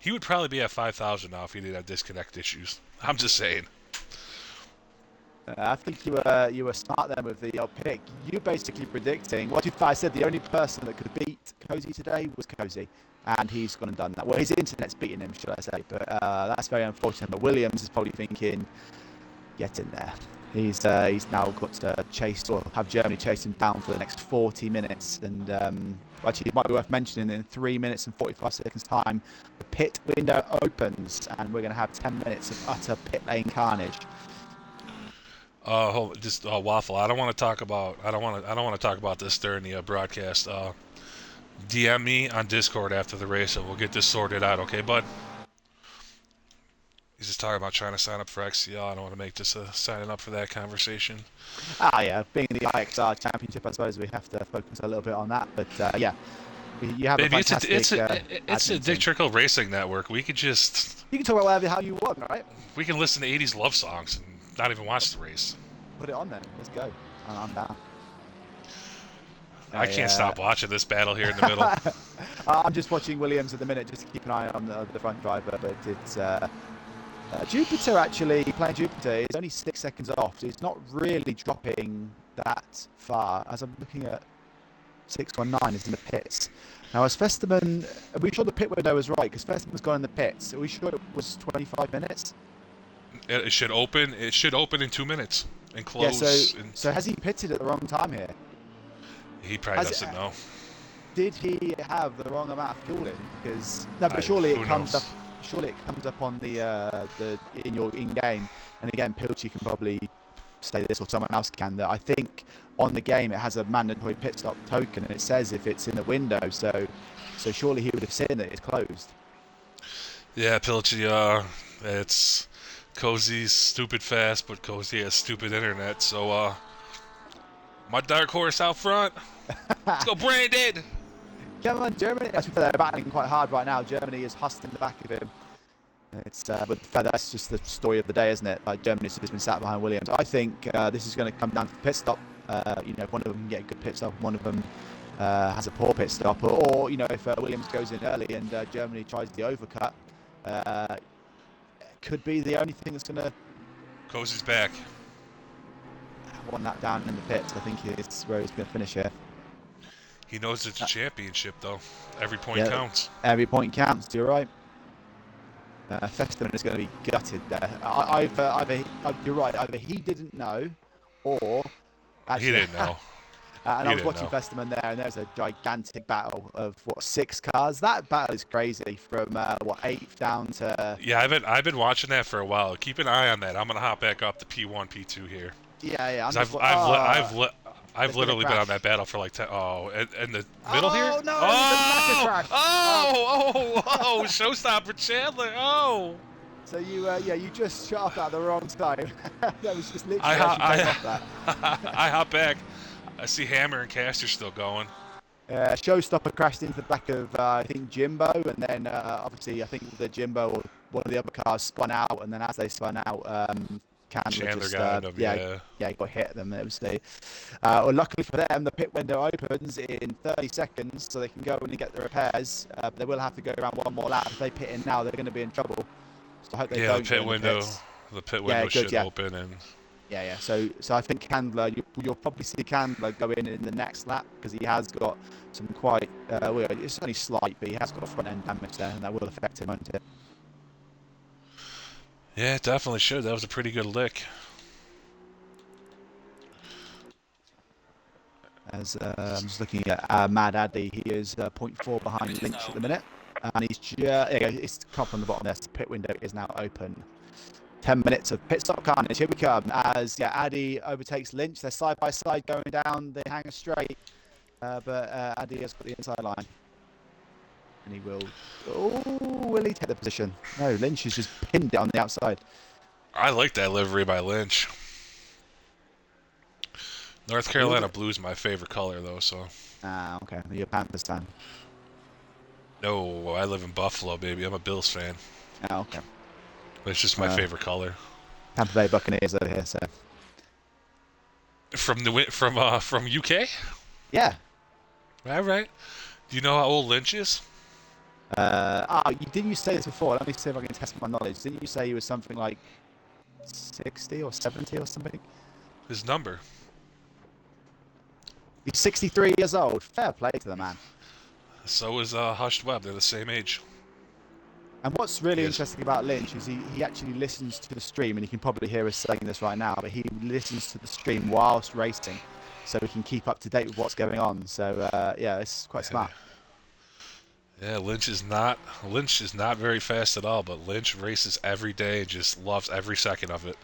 he would probably be at 5,000 now if he didn't have disconnect issues. I'm just saying. I think you were smart then with the pick. You basically predicting what if I said the only person that could beat Cozy today was Cozy, and he's gone and done that. Well, his internet's beating him, should I say? But that's very unfortunate. But Williams is probably thinking, get in there. He's now got to chase or have Germany chase him down for the next 40 minutes. And actually, it might be worth mentioning in 3 minutes and 45 seconds time, the pit window opens, and we're going to have 10 minutes of utter pit lane carnage. Just waffle. I don't want to talk about. I don't want to. I don't want to talk about this during the broadcast. DM me on Discord after the race, and we'll get this sorted out. Okay, bud? He's just talking about trying to sign up for XCL. I don't want to make this signing up for that conversation. Ah, yeah, being the IXR championship, I suppose we have to focus a little bit on that. But yeah, you have a Baby, fantastic it's a admin Dick team. Trickle Racing Network. We could just You can talk about whatever how you want, right? we can listen to 80s love songs and not even watch the race. Put it on then. Let's go. I'm down. I can't stop watching this battle here in the middle. I'm just watching Williams at the minute, just to keep an eye on the front driver. But it's Jupiter actually playing Jupiter is only 6 seconds off. So it's not really dropping that far. As I'm looking at 619 is in the pits. Now, as Festerman, are we sure the pit window was right? Because Festerman's gone in the pits. Are we sure it was 25 minutes? It should open. It should open in 2 minutes and close. Yeah. So has he pitted at the wrong time here? He probably doesn't know. Did he have the wrong amount of fuel in? Because no, but Who surely it comes knows? up. Surely it comes up on the in your in game. And again, Pilchi can probably say this, or someone else can. That I think on the game it has a mandatory pit stop token, and it says if it's in the window. So surely he would have seen that it's closed. Yeah, Pilchi. It's Cozy's stupid fast, but Cozy has stupid internet. So my dark horse out front. Let's go, Brandon. Come on, Germany. As we they're battling quite hard right now. Germany is hustling the back of him. It's but that's just the story of the day, isn't it? Like Germany's just been sat behind Williams. I think this is going to come down to the pit stop. If one of them can get a good pit stop, one of them has a poor pit stop, or if Williams goes in early and Germany tries the overcut, could be the only thing that's going to Cozy's back. want that down in the pits. I think it's where he's going to finish here. He knows it's a championship, though. Every point counts. Every point counts. You're right. Festerman is going to be gutted there. You're right. Either he didn't know, or actually, He didn't know. And I was watching Festerman there, and there's a gigantic battle of 6 cars. That battle is crazy. From 8th down to Yeah, I've been watching that for a while. Keep an eye on that. I'm gonna hop back up to P1, P2 here. yeah. I've literally been on that battle for like 10. Oh, in the middle here. Oh no! Massive crash. Oh! Showstopper Chandler. Oh. So you just shot off at the wrong time. That was just literally I off that. I hop back. I see Hammer and Caster still going. Showstopper crashed into the back of I think Jimbo, and then obviously I think the Jimbo or one of the other cars spun out, and then as they spun out, Chandler got him. He got hit them. It was well, luckily for them, the pit window opens in 30 seconds, so they can go in and get the repairs. But they will have to go around one more lap. If they pit in now, they're going to be in trouble. So I hope they don't. The pit window should open and. Yeah. So I think Candler, you'll probably see Candler go in the next lap because he has got some quite. It's only slight, but he has got a front end damage there, and that will affect him, won't it? Yeah, it definitely should. That was a pretty good lick. As I'm just looking at Mad Addy, he is 0.4 behind Lynch at the minute, and he's it's top on the bottom there. So the pit window is now open. 10 minutes of pit stop carnage. Here we come. As Addy overtakes Lynch. They're side by side going down the hanger straight, but Addy has got the inside line, and he will. Oh, will he take the position? No, Lynch has just pinned it on the outside. I like that livery by Lynch. North Carolina blue is my favorite color, though. So. Ah, okay. You're a Panthers fan. No, I live in Buffalo, baby. I'm a Bills fan. Oh, okay. It's just my Uh, favorite color. Tampa Bay Buccaneers over here, so From UK. yeah. All right. Do you know how old Lynch is? Didn't you say this before? Let me see if I can test my knowledge. Didn't you say he was something like 60 or 70 or something? His number. He's 63 years old. Fair play to the man. So is Hushed Webb. They're the same age. And what's really Yes. interesting about Lynch is he actually listens to the stream, and you can probably hear us saying this right now, but he listens to the stream whilst racing, so he can keep up to date with what's going on. So yeah, it's quite smart. Yeah, Lynch is not very fast at all, but Lynch races every day and just loves every second of it.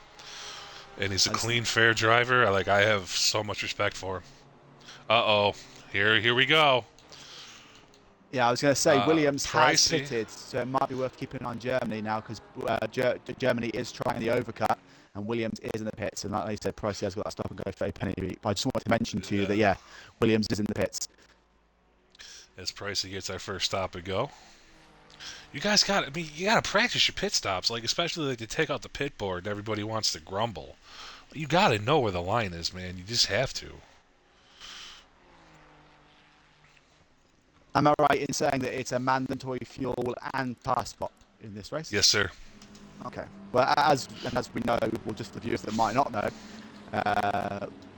And he's a I just, clean, fair driver. I have so much respect for him. Uh-oh. Here we go. yeah, I was going to say Williams has Pricey. pitted, so it might be worth keeping an eye on Germany now because Germany is trying the overcut, and Williams is in the pits. And like I said, Pricey has got that stop and go 30 penny. But I just wanted to mention to you that yeah, Williams is in the pits. As Pricey gets our first stop and go. You guys got. I mean, you got to practice your pit stops, especially to take out the pit board. And everybody wants to grumble. You got to know where the line is, man. You just have to. Am I right in saying that it's a mandatory fuel and tire spot in this race? Yes, sir. Okay. Well, as we know, well, just for the viewers that might not know,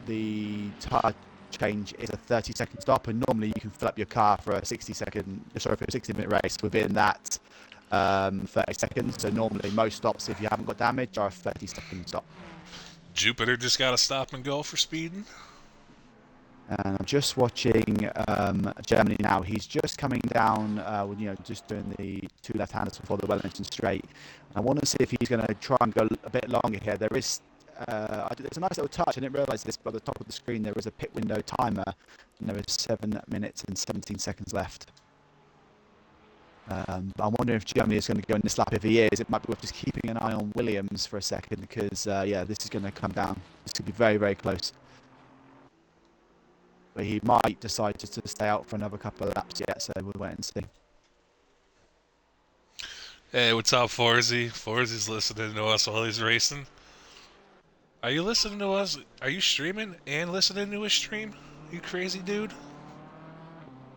the tire change is a 30-second stop, and normally you can fill up your car for a 60-minute race within that 30 seconds. So normally most stops, if you haven't got damage, are a 30-second stop. Jupiter just got to stop and go for speeding. And I'm just watching Germany now. He's just coming down, just doing the two left-handers before the Wellington straight. I want to see if he's going to try and go a bit longer here. There's a nice little touch. I didn't realise this, but at the top of the screen there is a pit window timer, and there is 7 minutes and 17 seconds left. But I'm wondering if Germany is going to go in this lap. If he is, it might be worth just keeping an eye on Williams for a second because, this is going to come down. This could be very, very close. But he might decide just to stay out for another couple of laps yet, so we'll wait and see. Hey, what's up, Forzy? Forzy's listening to us while he's racing. Are you listening to us? Are you streaming and listening to his stream? You crazy dude?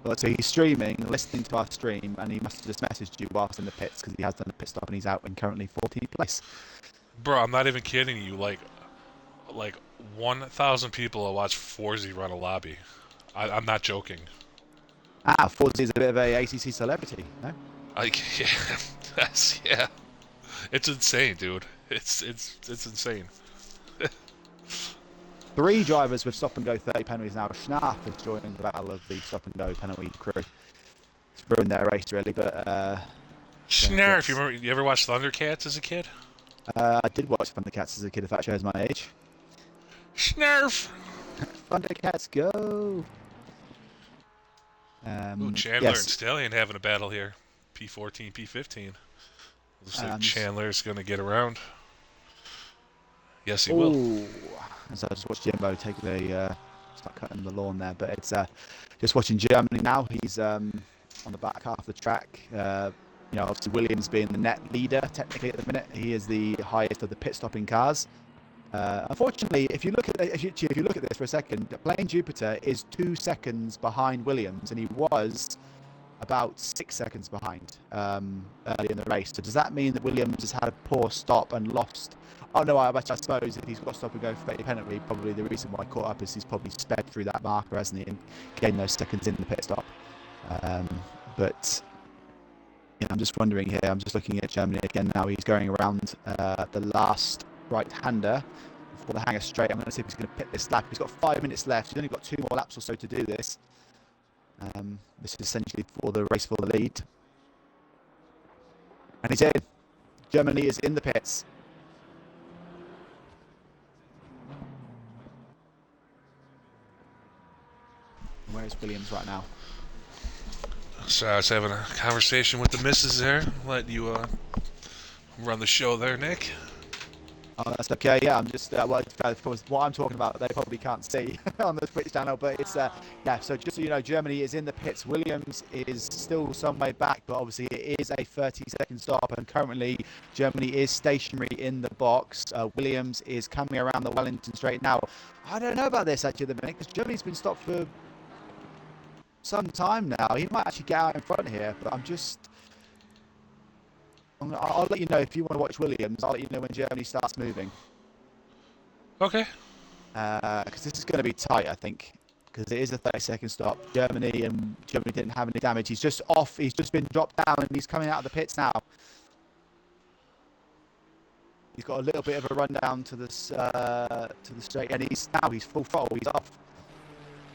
Well, so he's streaming, listening to our stream, and he must have just messaged you whilst in the pits because he has done a pit stop and he's out in currently 14th place. Bro, I'm not even kidding you. Like 1,000 people will watch Forzy run a lobby. I'm not joking. Fozzy is a bit of a ACC celebrity, no? Yeah, yeah. It's insane, dude. It's insane. 3 drivers with stop and go 30 penalties now. Schnarf is joining the battle of the stop and go penalty crew. It's ruined their race really, but Snarf, you ever watch Thundercats as a kid? I did watch Thundercats as a kid, if that shows my age. Snarf! Thundercats go! Ooh, Chandler and Stallion having a battle here. P14, P15. Looks like Chandler's going to get around. Yes, he will. So I just watched Jimbo take start cutting the lawn there, but it's just watching Germany now. He's on the back half of the track. Obviously Williams being the net leader technically at the minute. He is the highest of the pit stopping cars. Unfortunately, if you look at this for a second, Plain Jupiter is 2 seconds behind Williams, and he was about 6 seconds behind early in the race. So does that mean that Williams has had a poor stop and lost? Oh no, I suppose if he's got stop and go for 30 penalty, probably the reason why he caught up is he's probably sped through that marker, hasn't he, and gained those seconds in the pit stop. But I'm just wondering here. I'm just looking at Germany again now. He's going around the last right-hander for the hanger straight. I'm going to see if he's going to pit this lap. He's got 5 minutes left. He's only got 2 more laps or so to do this. This is essentially for the race for the lead. And he's in. Germany is in the pits. Where's Williams right now? So I was having a conversation with the missus there. Let you run the show there, Nick. Oh, that's okay. Yeah, I'm just well, what I'm talking about, they probably can't see on the Twitch channel, but it's yeah. So just so you know, Germany is in the pits. Williams is still some way back, but obviously it is a 30-second stop, and currently Germany is stationary in the box. Williams is coming around the Wellington Straight now. I don't know about this actually at the minute because Germany's been stopped for some time now. He might actually get out in front here, but I'll let you know if you want to watch Williams. I'll let you know when Germany starts moving. Okay. Because this is going to be tight, I think. Because it is a 30-second stop. Germany didn't have any damage. He's just off. He's just been dropped down, and he's coming out of the pits now. He's got a little bit of a rundown to the straight, and he's full throttle. He's off.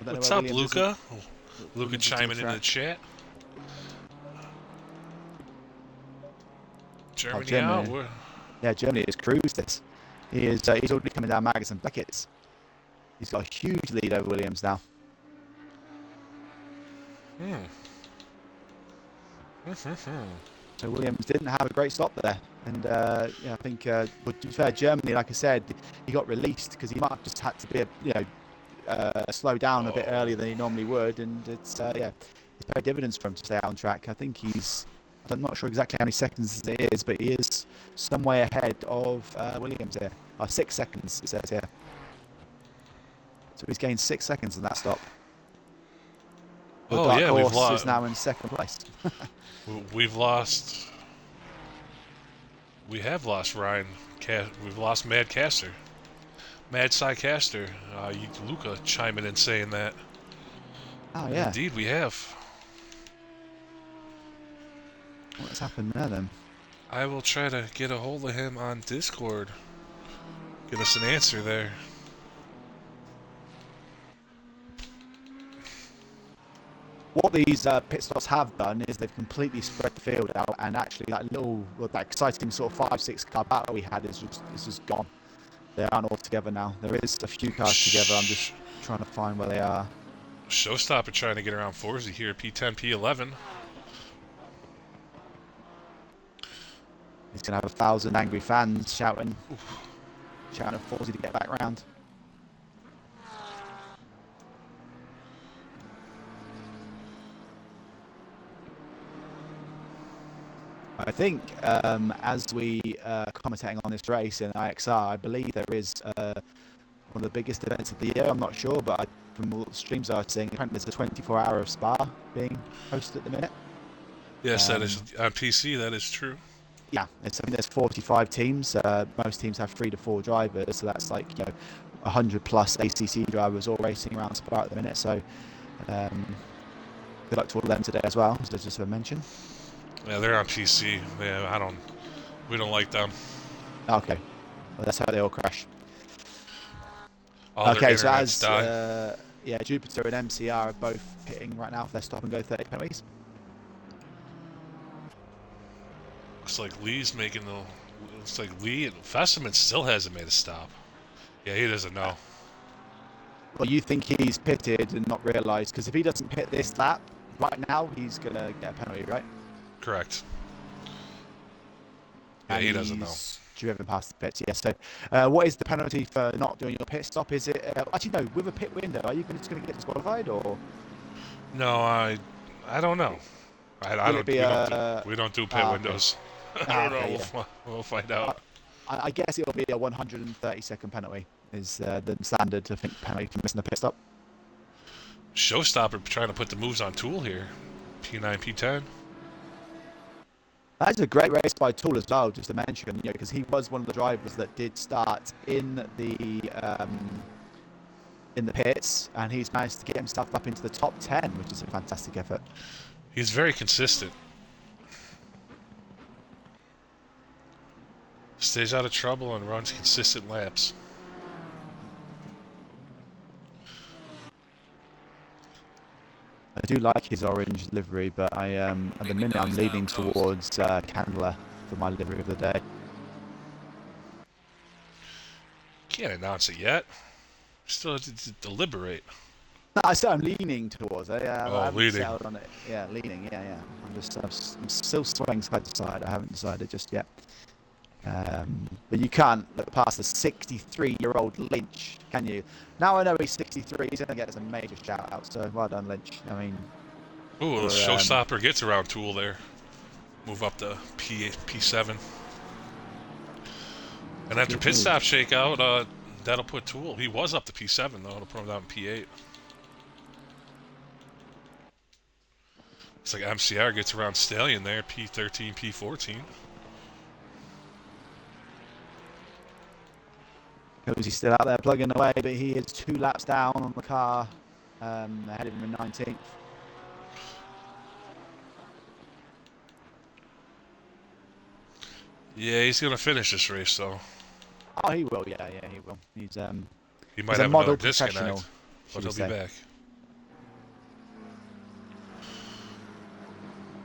What's up, Luca? Luca chiming in the chat. Germany out. Yeah, Germany has cruised this. He's already coming down Magnus and Beckett's. He's got a huge lead over Williams now. So Williams didn't have a great stop there, and yeah, I think, but to be fair, Germany, like I said, he got released because he might have just had to be, slow down a bit earlier than he normally would, and it's yeah, it's paid dividends for him to stay out on track. I think I'm not sure exactly how many seconds it is, but he is some way ahead of Williams here. 6 seconds, it says here. So he's gained 6 seconds in that stop. Oh yeah, we've lost. Is now in second place. We've lost. We have lost Ryan. We've lost Mad Caster. Mad Cy Caster. Luca chiming in saying that. Oh yeah. Indeed, we have. What's happened there then? I will try to get a hold of him on Discord. Get us an answer there. What these pit stops have done is they've completely spread the field out, and actually that exciting sort of 5-6 car battle we had is just gone. They aren't all together now. There is a few cars together. I'm just trying to find where they are. Showstopper trying to get around Forza here, P10, P11. He's gonna have 1,000 angry fans shouting at Forza to get back round. I think as we commentating on this race in IXR, I believe there is one of the biggest events of the year. I'm not sure, but from all the streams I was seeing, apparently there's a 24-hour of Spa being hosted at the minute. Yes, that is on PC. That is true. Yeah, I think there's 45 teams. Most teams have 3 to 4 drivers, so that's like 100 plus ACC drivers all racing around Spa at the minute. So good luck to all of them today as well, as I just mentioned. Yeah, they're on PC. Yeah, we don't like them. Okay, well, that's how they all crash. All okay, so as yeah, Jupiter and MCR are both hitting right now for their stop and go 30 penalties. Looks like Lee's making the. Looks like Lee and Festiman still hasn't made a stop. Yeah, he doesn't know. Well, you think he's pitted and not realised, because if he doesn't pit this lap right now, he's gonna get a penalty, right? Correct. Yeah, he doesn't know. Driven past the pits, yes. So, what is the penalty for not doing your pit stop? Is it actually no? With a pit window, are you just going to get disqualified or? No, I don't know. We don't do pit windows. Okay. I don't know. Yeah. We'll find out. I guess it'll be a 130-second penalty. Is the standard, I think, penalty for missing a pit stop. Showstopper trying to put the moves on Tool here. P9, P10. That's a great race by Tool as well, just to mention, because he was one of the drivers that did start in the pits, and he's managed to get himself up into the top 10, which is a fantastic effort. He's very consistent. Stays out of trouble and runs consistent laps. I do like his orange livery, but at the minute I'm leaning towards Candler for my livery of the day. Can't announce it yet. Still have to deliberate. No, I'm leaning towards it. I haven't leaning. settled on it. Yeah, leaning. Yeah. I'm still swaying side to side. I haven't decided just yet. But you can't look past the 63-year-old Lynch, can you? Now I know he's 63, he's going to get some major shout-outs, so well done, Lynch. I mean, Ooh, the for showstopper gets around Tool there. Move up to P7. And after good pit move. stop shakeout, that'll put Tool. He was up to P7 though. It'll put him down in P8. It's like MCR gets around Stallion there, P13, P14. Cozy's still out there plugging away, but he is 2 laps down on the car, ahead of him in 19th. Yeah, he's gonna finish this race though. Oh, he will. Yeah, he will. He might He's a have another model professional, disconnect, but should we he'll be say? back.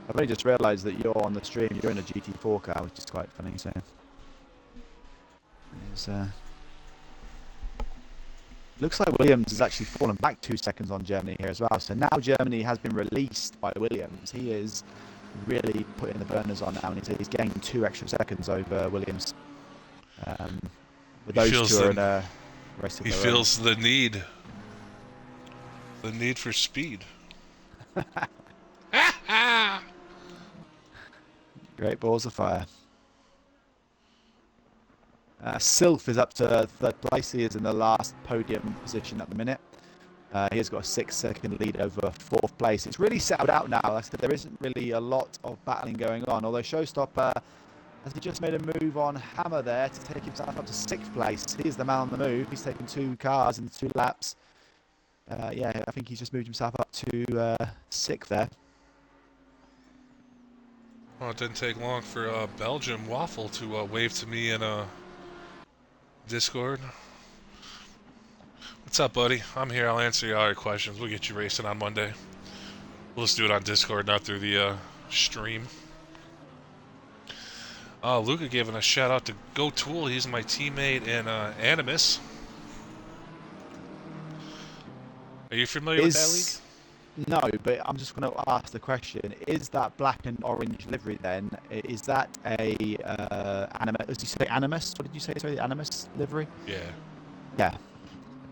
I've only just realised that you're on the stream. You're in a GT4 car, which is quite funny. So, looks like Williams has actually fallen back 2 seconds on Germany here as well. So now Germany has been released by Williams. He is really putting the burners on now, and he's gained 2 extra seconds over Williams. But those two are in a race of He their feels the need for speed. own. Great balls of fire. Sylph is up to 3rd place. He is in the last podium position at the minute. He has got a 6-second lead over 4th place. It's really settled out now. Like I said, there isn't really a lot of battling going on. Although Showstopper, as he just made a move on Hammer there to take himself up to 6th place. He's the man on the move. He's taken 2 cars in 2 laps. Yeah, I think he's just moved himself up to 6th there. Well, it didn't take long for Belgium Waffle to wave to me in Discord. What's up, buddy? I'm here. I'll answer all your questions. We'll get you racing on Monday. We'll just do it on Discord, not through the stream. Luca giving a shout out to Go Tool. He's my teammate in Animus. Are you familiar with that league? No, but I'm just going to ask the question: is that black and orange livery then? Is that a Animus? Did you say Animus? What did you say? Sorry, the Animus livery? Yeah. Yeah.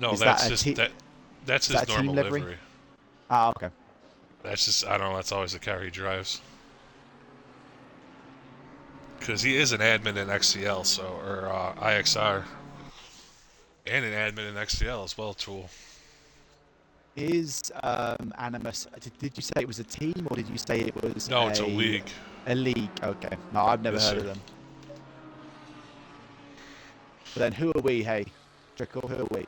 No, Is that's that just that's is that his a team normal livery? livery. Ah, okay. That's just, I don't know. That's always the car he drives. Because he is an admin in XCL, or IXR, and an admin in XCL as well, Tool. Is Animus? Did you say it was a team, or did you say it was No, it's a league. A league. Okay. No, I've never heard of them. But then, who are we? Hey, Trickle, who are we?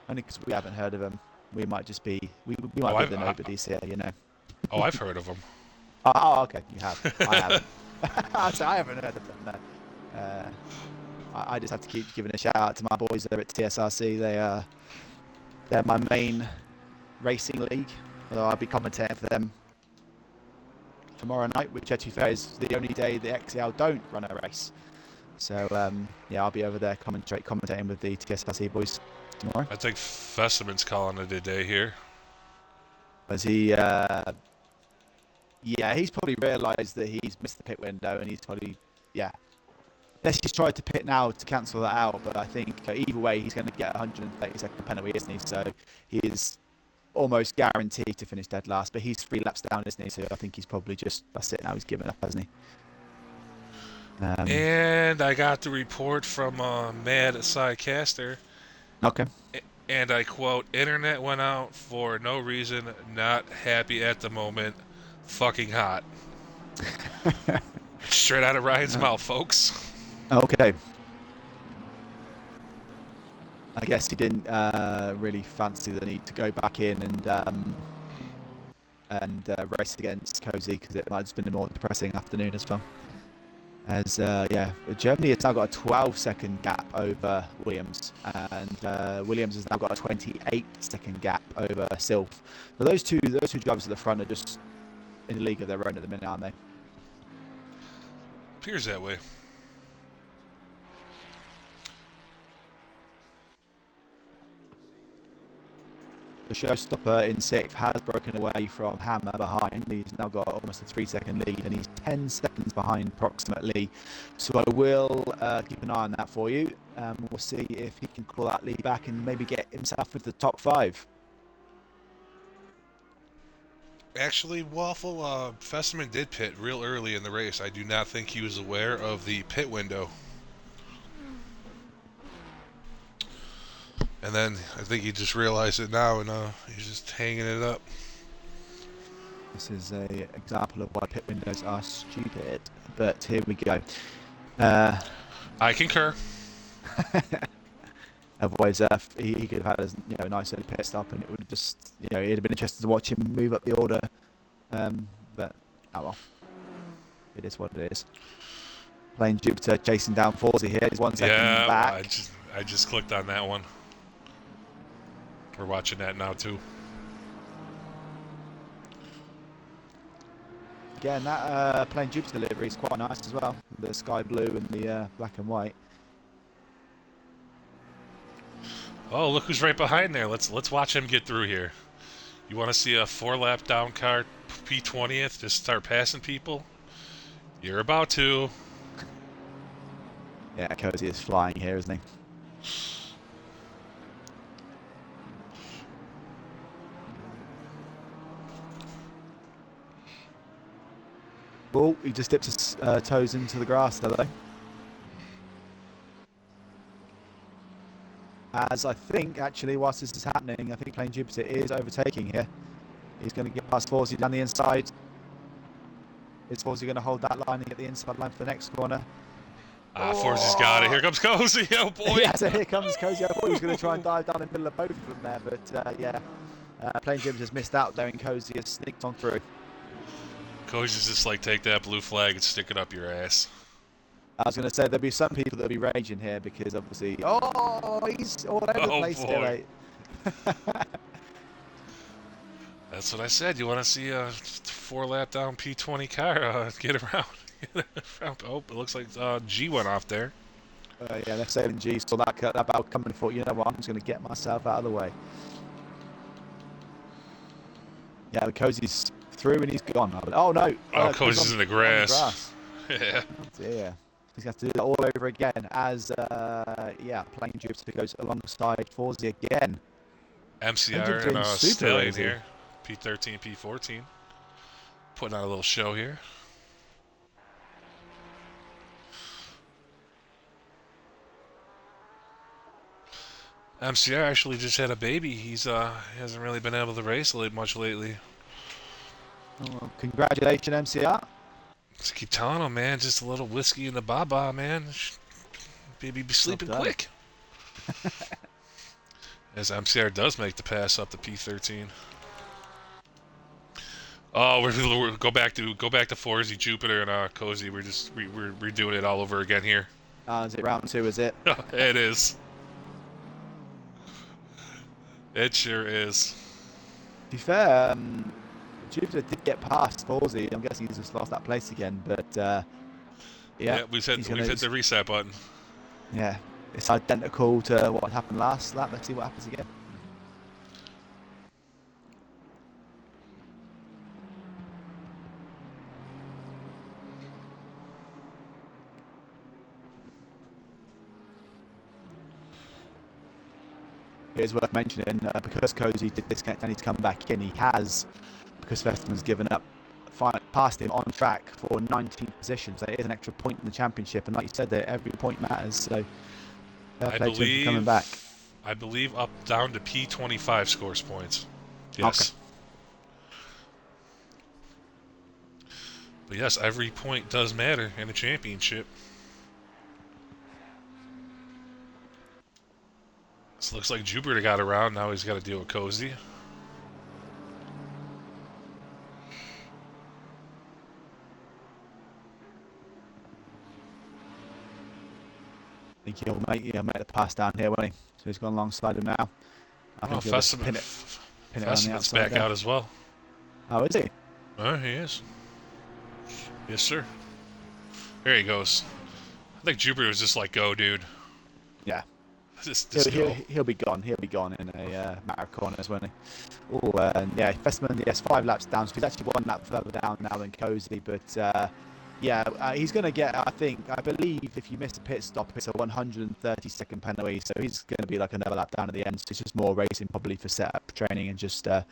Only because we haven't heard of them. We might just be we might be the nobodies here, you know. Oh, I've heard of them. Oh, okay, you have. I haven't. I haven't heard of them. No. I just have to keep giving a shout out to my boys there at TSRC. They're my main racing league. Although I'll be commentating for them tomorrow night, which actually is the only day the XCL don't run a race. So yeah, I'll be over there commentating with the TSRC boys tomorrow. I think Festiman's calling it a day here. As he, yeah, he's probably realised that he's missed the pit window, and he's probably, yeah. Let's just try to pit now to cancel that out. But I think either way, he's going to get a 130-second penalty, isn't he? So he is almost guaranteed to finish dead last. But he's 3 laps down, isn't he? So I think he's probably just, that's it now. He's given up, hasn't he? And I got the report from Mad Sidecaster. Okay. And I quote, "Internet went out for no reason, not happy at the moment, fucking hot." Straight out of Ryan's mouth, folks. Okay. I guess he didn't really fancy the need to go back in and race against Cozy, because it might have just been a more depressing afternoon as well. As yeah, Germany has now got a 12-second gap over Williams, and Williams has now got a 28-second gap over Sylph. So those two drivers at the front are just in a league of their own at the minute, aren't they? Appears that way. the showstopper in sixth has broken away from Hammer behind. He's now got almost a 3-second lead, and he's 10 seconds behind approximately. So I will keep an eye on that for you. We'll see if he can pull that lead back and maybe get himself into the top 5. Actually, Waffle, Festiman did pit real early in the race. I do not think he was aware of the pit window. And then I think he just realized it now, and he's just hanging it up. This is an example of why pit windows are stupid. But here we go. I concur. Otherwise, he could have had a nice early pit stop, and it would have just, it'd have been interesting to watch him move up the order. But oh well, it is what it is. Playing Jupiter chasing down Forzy here. He's 1 second back. I just clicked on that one. We're watching that now too. Again, that plain Jupiter livery is quite nice as well. The sky blue and the black and white. Oh, look who's right behind there. Let's watch him get through here. You want to see a 4-lap down car P20th just start passing people? You're about to. Yeah, Cozy is flying here, isn't he? Oh, he just dipped his toes into the grass there, though. As I think, actually, whilst this is happening, I think Plain Jupiter is overtaking here. He's going to get past Forzy down the inside. Is Forzy going to hold that line and get the inside line for the next corner? Forzy's got it. Here comes Cozy. Oh, boy. Yeah, so here comes Cozy. I thought he was going to try and dive down in the middle of both of them there, but yeah. Plain Jupiter's missed out there, and Cozy has sneaked on through. Cozy's just like, take that blue flag and stick it up your ass. I was going to say there'll be some people that'll be raging here because obviously, he's all over the place here, mate. That's what I said. You want to see a 4-lap down P20 car get around? Oh, it looks like G went off there. Yeah, they're sailing G. Saw that battle coming. Thought, you know what? I'm just going to get myself out of the way. Yeah, the Cozy's through and he's gone. Oh no! Cozy's in the grass. Yeah. Oh dear. He's going to have to do that all over again as, Plain Jupiter goes alongside Forzy again. MCR and Stallion here. P13, P14. Putting on a little show here. MCR actually just had a baby. He hasn't really been able to race much lately. Well, congratulations, MCR. Just keep telling him, man, just a little whiskey in the baba, man. Baby be sleeping quick. As MCR does make the pass up to P13. Oh, we're go back to Forzy, Jupiter, and Cozy. We're redoing it all over again here. Is it round 2? Is it? It is. It sure is. To be fair, Jupiter did get past Forzy. I'm guessing he's just lost that place again. But yeah, we've hit the reset button. Yeah, it's identical to what happened last lap. Let's see what happens again. It's worth mentioning, because Cozy did disconnect and he's come back in, he has, because Festiman's given up, passed him on track for 19th position, so it is an extra point in the championship, and like you said there, every point matters, so I believe coming back. I believe up down to P25 scores points. Yes. Okay. But yes, every point does matter in a championship. This looks like Jupiter got around. Now he's got to deal with Cozy. I think he'll make the pass down here, won't he? So he's gone alongside him now. I think Festiman's back out as well. Oh, is he? Oh, he is. Yes, sir. There he goes. I think Jupiter was just like, go, dude. Yeah. Just go. He'll be gone. He'll be gone in a matter of corners, won't he? Oh, yeah, Festman, yes, 5 laps down. So he's actually 1 lap further down now than Cozy. But yeah, he's going to get, I believe, if you miss a pit stop, it's a 130-second penalty. So he's going to be like another lap down at the end. So it's just more racing probably for setup training and just, like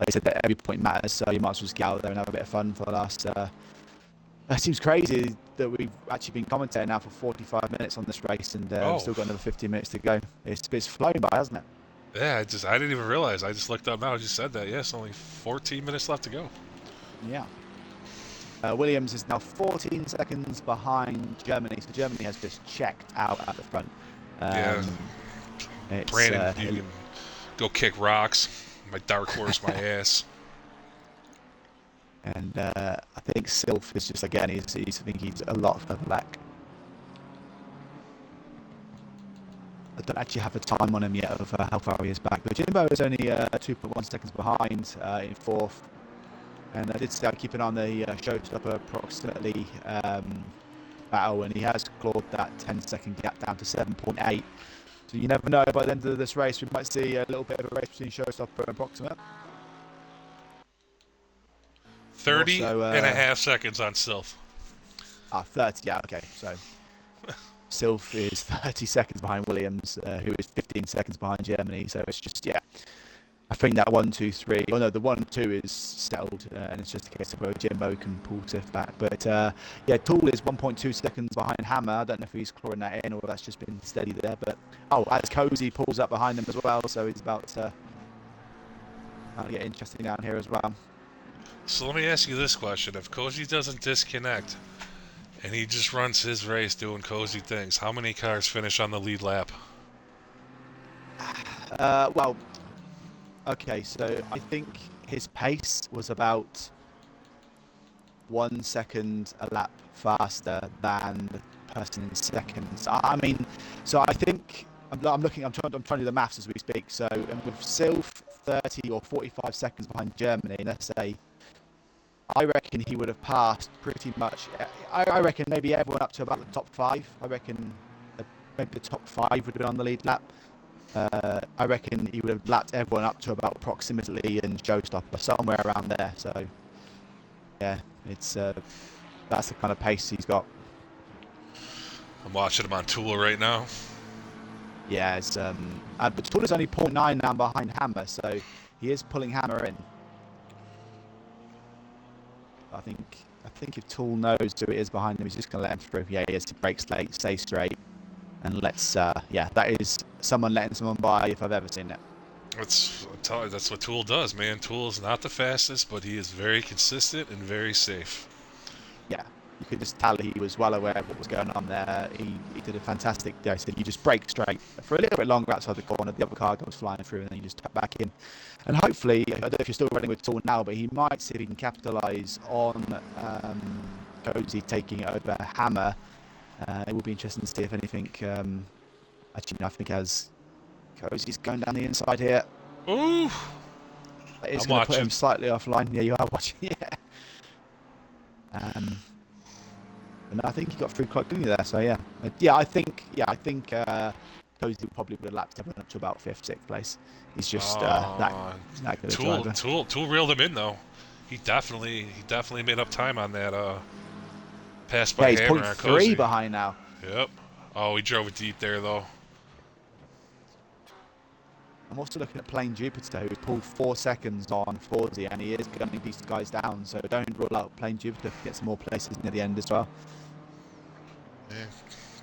I said, every point matters. So you might as well just get out there and have a bit of fun for the last. It seems crazy that we've actually been commentating now for 45 minutes on this race, and we've Oh, still got another 15 minutes to go. It's flown by, hasn't it? yeah. I didn't even realize. I just looked up now. I just said that. Yes, only 14 minutes left to go. Yeah. Williams is now 14 seconds behind Germany, so Germany has just checked out at the front. Yeah, It's Brandon, you can go kick rocks. My dark horse, my ass. and I think Sylph is just again. I think he's a lot further back. I don't actually have a time on him yet of how far he is back. But Jimbo is only 2.1 seconds behind in fourth. And I did say I'd keep an eye on the showstopper approximately battle, and he has clawed that 10-second gap down to 7.8. So you never know, by the end of this race, we might see a little bit of a race between showstopper and approximate. 30 Also, and a half seconds on Sylph. 30, yeah, okay. So Sylph is 30 seconds behind Williams, who is 15 seconds behind Germany. So it's just, yeah. I think that 1, 2, 3. Oh no, the 1, 2 is settled, and it's just a case of where Jimbo can pull Tiff back. But yeah, Tool is 1.2 seconds behind Hammer. I don't know if he's clawing that in or that's just been steady there. But as Cozy pulls up behind him as well, so he's about to get interesting down here as well. So let me ask you this question: if Cozy doesn't disconnect and he just runs his race doing Cozy things, how many cars finish on the lead lap? Well, okay, so I think his pace was about 1 second a lap faster than the person in second. I mean, so I think I'm trying to do the maths as we speak. So with Sylph 30 or 45 seconds behind Germany, let's say, I reckon he would have passed pretty much. I reckon maybe everyone up to about the top 5. I reckon maybe the top 5 would have been on the lead lap. I reckon he would have lapped everyone up to about proximity and showstopper, somewhere around there. So, yeah, it's that's the kind of pace he's got. I'm watching him on Tool right now. Yeah, it's but Tool is only 0.9 now behind Hammer, so he is pulling Hammer in. I think if Tool knows who it is behind him, he's just going to let him through. Yeah, he is. He breaks late, stay straight, and let's. Yeah, that is someone letting someone by if I've ever seen it. That's what Tool does, man. Tool is not the fastest, but he is very consistent and very safe. Yeah, you could just tell he was well aware of what was going on there. He did a fantastic day. So you just break straight for a little bit longer outside the corner. The other car goes flying through, and then you just tap back in. And hopefully, I don't know if you're still running with Tool now, but he might see if he can capitalise on Cozy taking it over Hammer. It will be interesting to see if anything. Actually, I think as Cozy's going down the inside here. Ooh! It's going to put him slightly offline. Yeah, you are watching. Yeah. And I think he got through quite cleanly there. So yeah, I think Cozy probably would have lapped everyone up to about 5th, 6th place. He's just that good a driver. Tool reeled him in though. He definitely made up time on that pass by Hammer on Cozy. He's 0.3 behind now. Yep. Oh, he drove it deep there though. I'm also looking at Plain Jupiter, who's pulled 4 seconds on Fordy, and he is gunning these guys down. So don't rule out Plain Jupiter to get some more places near the end as well. Yeah,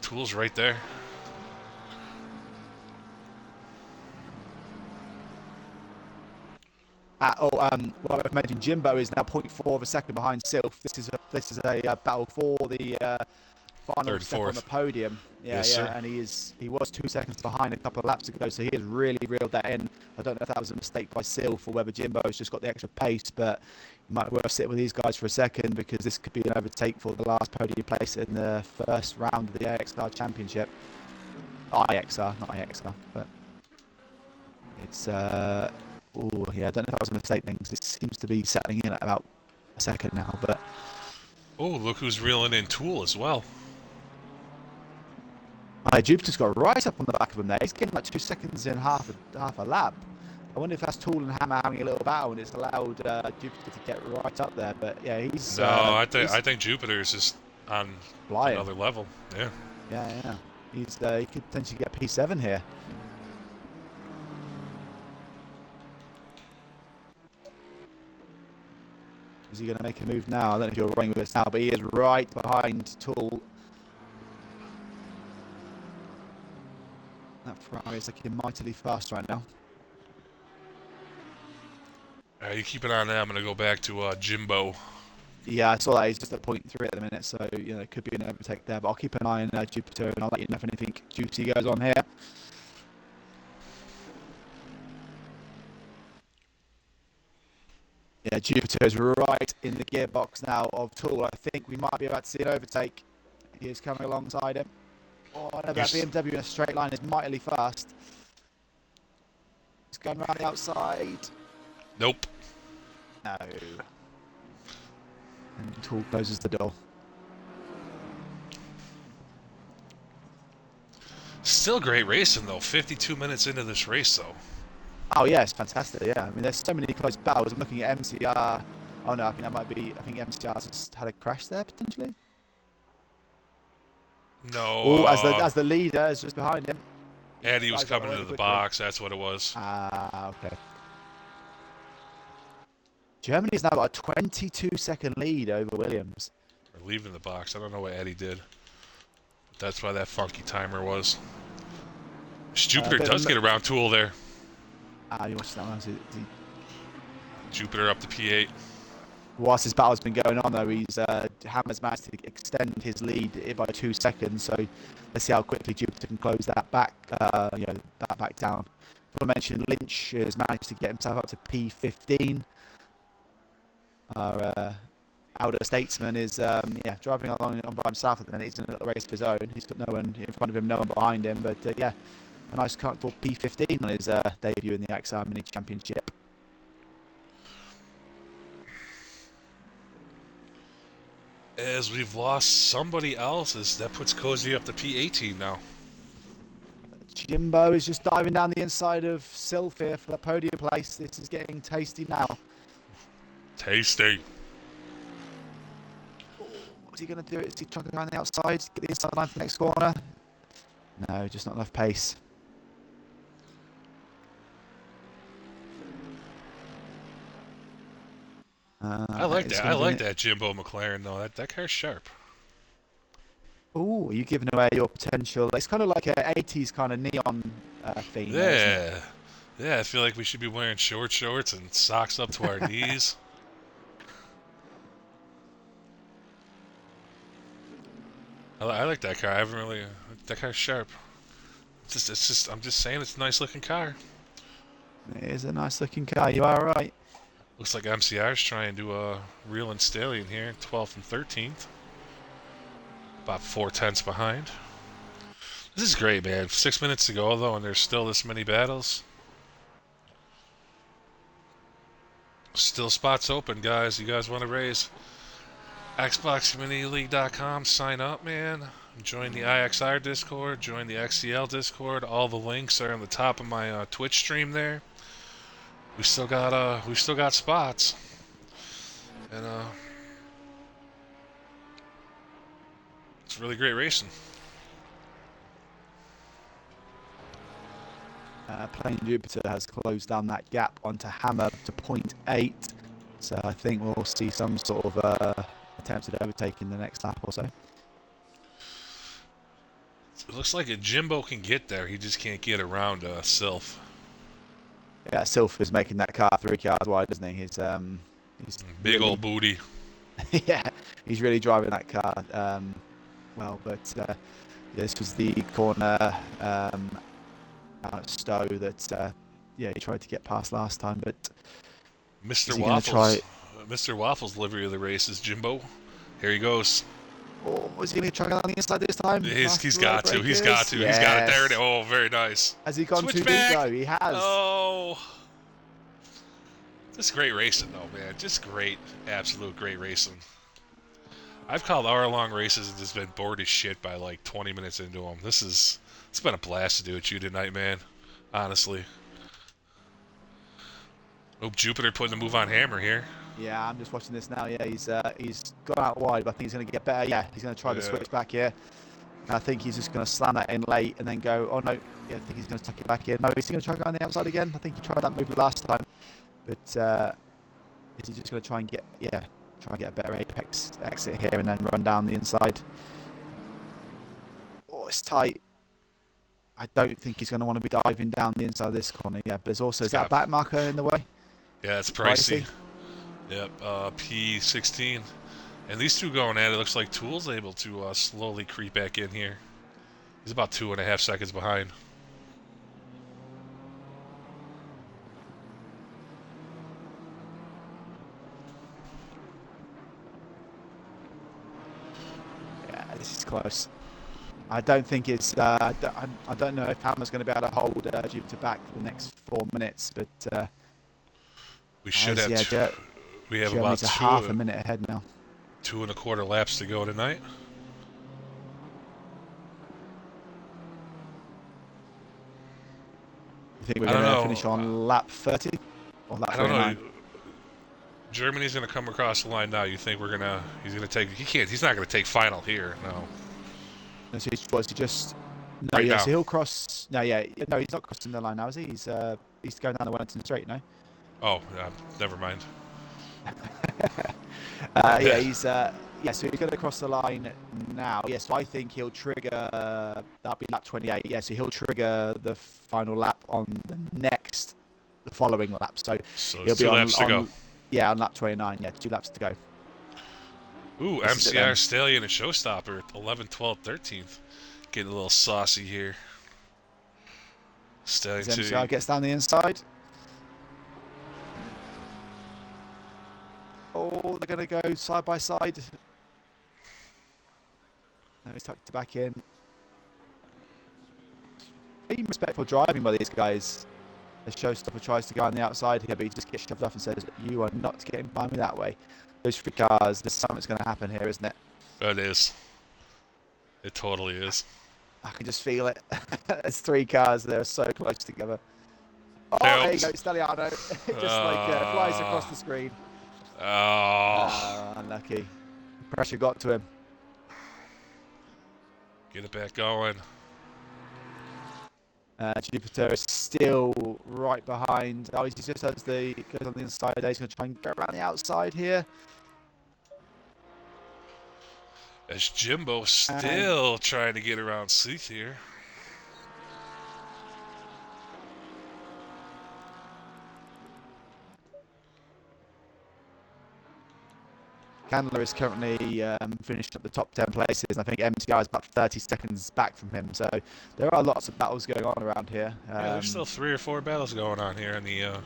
Tool's right there. Well, I've mentioned Jimbo is now 0.4 of a second behind Sylph. This is a battle for the final step on the podium. Yeah, and he was 2 seconds behind a couple of laps ago, so he has really reeled that in. I don't know if that was a mistake by Sylph or whether Jimbo's just got the extra pace, but you might well sit with these guys for a second because this could be an overtake for the last podium place in the first round of the IXR Championship. IXR, not IXR, but it's oh yeah, I don't know if that was a mistake then, because it seems to be settling in at about a second now. But oh, look who's reeling in Tool as well. Jupiter's got right up on the back of him there. He's getting like 2 seconds in half a lap. I wonder if that's Tool and Hammer having a little battle and it's allowed Jupiter to get right up there. But yeah, No, he's I think Jupiter is just on flying. another level. Yeah. Yeah. He could potentially get P7 here. Is he going to make a move now? I don't know if you're running with us now, but he is right behind Tool. That Ferrari is looking mightily fast right now. You keep an eye on that. I'm going to go back to Jimbo. Yeah, I saw that. He's just at 0.3 at the minute, so it could be an overtake there. But I'll keep an eye on Jupiter, and I'll let you know if anything juicy goes on here. Yeah, Jupiter is right in the gearbox now of Tool. I think we might be about to see an overtake. He is coming alongside him. Oh, no, that BMW in a straight line is mightily fast. He's going around the outside. Nope. No. And Tool closes the door. Still great racing, though. 52 minutes into this race, though. Oh, yeah, it's fantastic, yeah. I mean, there's so many close battles. I'm looking at MCR. Oh, no, I think that might be... I think MCR's just had a crash there, potentially. No. Oh, as the leader is just behind him. Eddie was coming into the box. That's what it was. Ah, okay. Germany's now got a 22-second lead over Williams. Or leaving the box. I don't know what Eddie did. That's why that funky timer was. Jupiter does get around Tool there. You watched that one. Jupiter up to P8. Whilst this battle's been going on, though, Hammer's managed to extend his lead by 2 seconds. So let's see how quickly Jupiter can close that back, that back down. I mentioned Lynch has managed to get himself up to P15. Our Outer Statesman is driving along by himself at the minute. He's in a little race of his own. He's got no one in front of him, no one behind him. But a nice comfortable P15 on his debut in the XR Mini Championship. As we've lost somebody else's, that puts Cozy up to P18 now. Jimbo is just diving down the inside of Sylph here for the podium place. This is getting tasty now. Tasty. What's he going to do? Is he trying to go on the outside, get the inside line for the next corner? No, just not enough pace. I like that. I like that Jimbo McLaren though. That car's sharp. Oh, are you giving away your potential? It's kind of like an 80s kind of neon theme. Yeah. Yeah, I feel like we should be wearing short shorts and socks up to our knees. I like that car. I haven't really. That car's sharp. I'm just saying, it's a nice looking car. It is a nice looking car. You are right. Looks like MCR's trying to reel in Stallion here, 12th and 13th. About 4/10 behind. This is great, man. 6 minutes to go, though, and there's still this many battles. Still spots open, guys. You guys want to raise? XboxCommunityLeague.com. Sign up, man. Join the IXR Discord. Join the XCL Discord. All the links are on the top of my Twitch stream there. We still got spots, and it's really great racing. Plain Jupiter has closed down that gap onto Hammer to 0.8, so I think we'll see some sort of attempt at overtaking the next lap or so. It looks like a Jimbo can get there. He just can't get around Sylph. Yeah, Sylph is making that car 3 cars wide, isn't he? He's big really, old booty. yeah, he's really driving that car well. But this was the corner out of Stowe that he tried to get past last time. But Mr. Waffles' livery of the race is Jimbo. Here he goes. Oh, is he going to try on the inside this time? He's got to. He's got it. There it is. Oh, very nice. Has he gone too deep though? He has. Oh. Just great racing though, man. Just great, absolute great racing. I've called hour-long races and just been bored as shit by like 20 minutes into them. It's been a blast to do with you tonight, man. Honestly. Oh, Jupiter putting the move on Hammer here. Yeah, I'm just watching this now. Yeah, he's gone out wide, but I think he's going to get better. Yeah, he's going to try the Yeah. switch back here. And I think he's just going to slam that in late and then go, oh no, yeah, I think he's going to tuck it back in. No, he's going to try to go on the outside again. I think he tried that move last time. But is he just going to try and get, try and get a better apex exit here and then run down the inside? Oh, it's tight. I don't think he's going to want to be diving down the inside of this corner. Yeah, but there's also, is that a back marker in the way? Yeah, it's pricey. Yep, P16. And these two going at it, looks like Tool's able to slowly creep back in here. He's about 2.5 seconds behind. Yeah, this is close. I don't think it's. I don't know if Hammer's going to be able to hold Jupiter back for the next 4 minutes, but We should have. We have about half a minute ahead now. 2.25 laps to go tonight. You think we're going to finish on lap 30 or lap 39? I don't know. Germany's going to come across the line now. You think we're gonna? He's going to take. He can't. He's not going to take final here. No. So he just. No, right yeah. Now. So he'll cross. No, yeah. No, he's not crossing the line now, is he? He's going down the Wellington Straight, no? Oh, never mind. Yeah, he's. Yeah, so he's going to cross the line now. Yes, so I think he'll trigger. That'll be lap 28. Yeah, so he'll trigger the final lap on the following lap. So he'll be 2 laps to go. Yeah, on lap 29. Yeah, 2 laps to go. Ooh, MCR Stallion and Showstopper, 11, 12, 13th. Getting a little saucy here. Stallion MCR gets down the inside. Oh, they're going to go side by side. Now he's tucked back in. Pretty respectful driving by these guys. The Showstopper tries to go on the outside here, but he just gets shoved off and says, "You are not getting by me that way." Those 3 cars, there's something's going to happen here, isn't it? It is. It totally is. I can just feel it. There's 3 cars that are so close together. Oh, there you go, Staliano. Just flies across the screen. Oh. Unlucky. Pressure got to him. Get it back going. Jupiter is still right behind. Oh, he just as goes on the inside there. He's going to try and go around the outside here. As Jimbo still trying to get around Seath here. Candler is currently finished up the top 10 places, and I think MTR is about 30 seconds back from him. So there are lots of battles going on around here. Yeah, there's still 3 or 4 battles going on here in the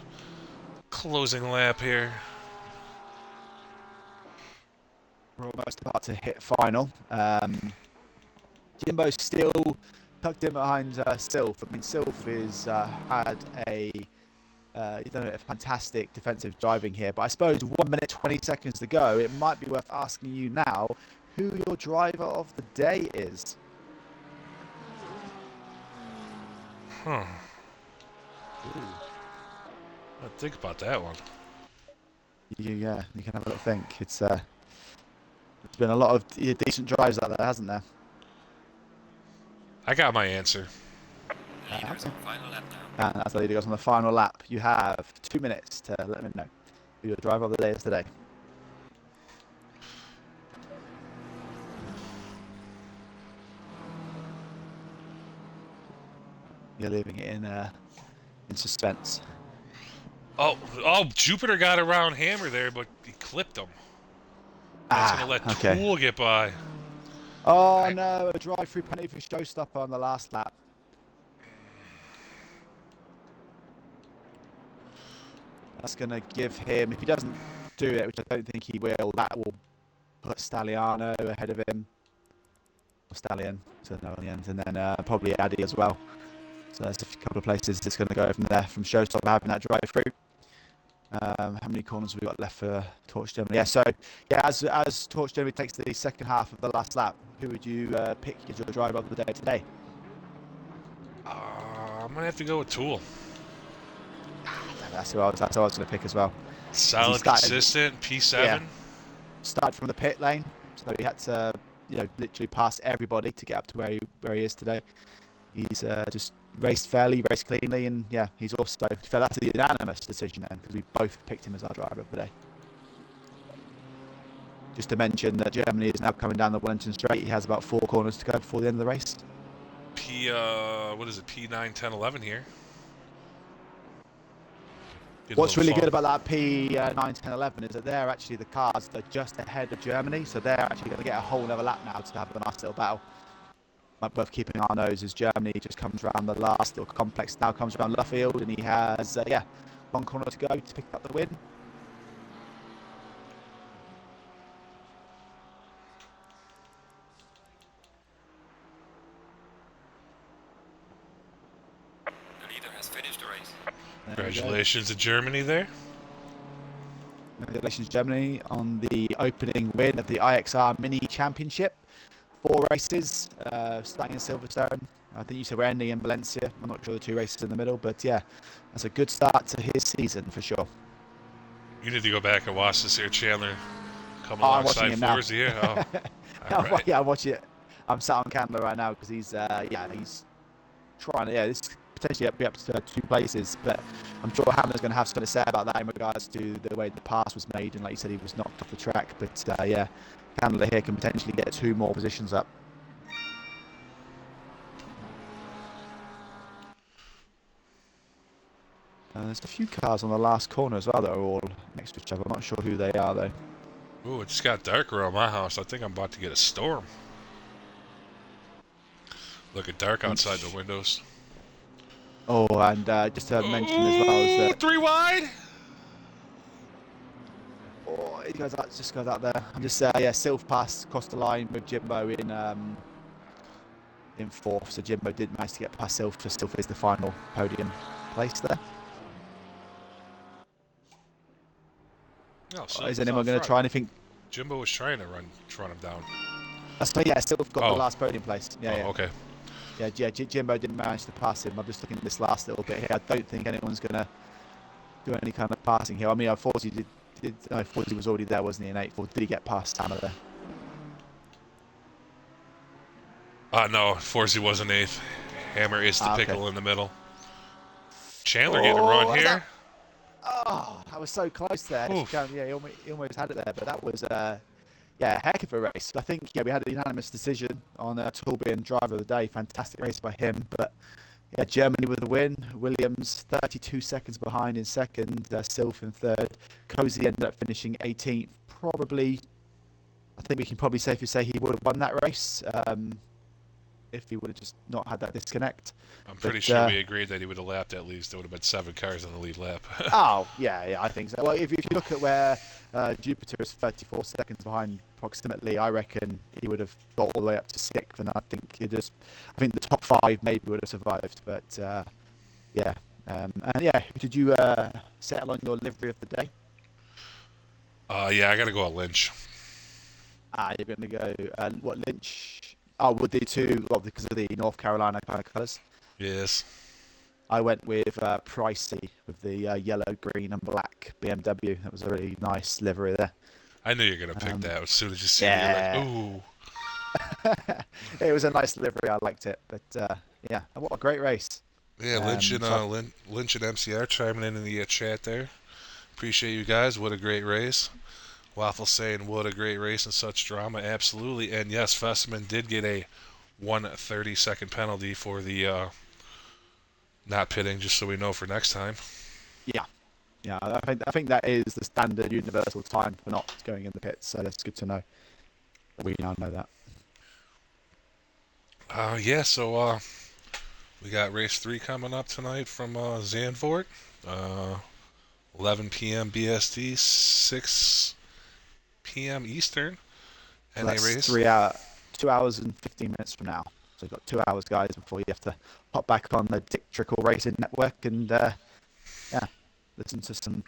closing lap here. We're almost about to hit final. Jimbo's still tucked in behind Sylph. I mean, Sylph is had he's done a fantastic defensive driving here, but I suppose 1 minute 20 seconds to go. It might be worth asking you now who your driver of the day is. Huh. I'll think about that one. Yeah, you can have a little think. It's been a lot of decent drives out there, hasn't there? I got my answer. Leaders on final lap now. And that's the leader goes on the final lap. You have 2 minutes to let me know who your driver of the day is today. You're leaving it in suspense. Oh, Jupiter got around Hammer there, but he clipped him. That's going to let Tool get by. Oh, no, a drive-through penalty for Showstopper on the last lap. That's going to give him, if he doesn't do it, which I don't think he will, that will put Staliano ahead of him. Or Stallion, so no in the end, and then probably Addy as well. So there's a couple of places it's going to go from there, from Showstopper having that drive-through. How many corners have we got left for Torch Germany? Yeah, so yeah, as Torch Germany takes the second half of the last lap, who would you pick as your driver of the day today? I'm gonna have to go with Tool. That's who I was going to pick as well. Because he Solid, started, consistent, yeah, P7. started from the pit lane, so he had to, literally pass everybody to get up to where he is today. He's just raced fairly, raced cleanly, and yeah, he's also fell out to the unanimous decision then because we both picked him as our driver of the day. Just to mention that Germany is now coming down the Wellington Straight. He has about 4 corners to go before the end of the race. What is it? P9, 10, 11 here. Getting a What's little really good fun. about that P9, 10, 11 is that they're actually the cars that are just ahead of Germany, so they're actually going to get a whole other lap now to have a nice little battle. Might worth keeping our nose as Germany just comes around the last little complex, now comes around Luffield, and he has, 1 corner to go to pick up the win. The leader has finished the race. Congratulations to Germany there. Congratulations, Germany, on the opening win of the IXR Mini Championship. 4 races, starting in Silverstone. I think you said we're ending in Valencia. I'm not sure the 2 races in the middle, but yeah, that's a good start to his season for sure. You need to go back and watch this here, Chandler. Come Oh, I'm watching alongside him now. Forza here. Oh, all right. Yeah, I'm watching it. I'm sat on Candler right now because he's trying to, this could potentially be up to 2 places, but I'm sure Hammer's going to have something to say about that in regards to the way the pass was made, and like you said, he was knocked off the track, but yeah, Candler here can potentially get 2 more positions up. There's a few cars on the last corner as well that are all next to each other. I'm not sure who they are though. Ooh, it just got darker around my house. I think I'm about to get a storm. Looking dark outside the windows. Oh, and just to mention as well is Ooh, that 3 wide. he goes out, just goes out there. I'm just Sylph passed across the line with Jimbo in 4th, so Jimbo did manage to get past Sylph. So Sylph is the final podium place there. Oh, Is anyone going to try anything? Jimbo was trying to run him down. So yeah, Sylph got the last podium place. Yeah, okay. Jimbo didn't manage to pass him. I'm just looking at this last little bit here. I don't think anyone's going to do any kind of passing here. I mean, Forzi Forzi was already there, wasn't he, in 8-4? Did he get past Hammer there? No, Forzi wasn't 8th. Hammer is the pickle in the middle. Chandler Oh, getting a run here. I was so close there. He almost had it there, but that was a heck of a race. I think we had a unanimous decision on Tool being driver of the day. Fantastic race by him, but yeah, Germany with the win. Williams 32 seconds behind in second, Sylph in third. Cozy ended up finishing 18th. Probably, I think we can probably safely say he would have won that race if he would have just not had that disconnect. I'm pretty sure we agreed that he would have lapped at least. There would have been 7 cars on the lead lap. Oh, yeah, I think so. Well, if you look at where Jupiter is 34 seconds behind approximately, I reckon he would have got all the way up to 6th, and I think the top 5 maybe would have survived, but yeah. Did you settle on your livery of the day? Yeah, I got to go at Lynch. You're going to go, what, Lynch? Oh, would the 2, well, because of the North Carolina kind of colours? Yes. I went with Pricey with the yellow, green, and black BMW. That was a really nice livery there. I knew you were going to pick that as soon as you see it. You're like, ooh. It was a nice livery. I liked it. But yeah, what a great race. Yeah, Lynch and MCR chiming in the chat there. Appreciate you guys. What a great race. Waffle saying, what a great race and such drama. Absolutely. And yes, Fessman did get a 1:30-second penalty for the not pitting, just so we know for next time. Yeah. I think that is the standard universal time for not going in the pits. So that's good to know. We now know that. So we got race 3 coming up tonight from Zandvoort. 11 p.m. BST, 6 p.m. Eastern. And that's race 2 hours and 15 minutes from now. So you've got 2 hours, guys, before you have to hop back on the Dick Trickle Racing Network and listen to some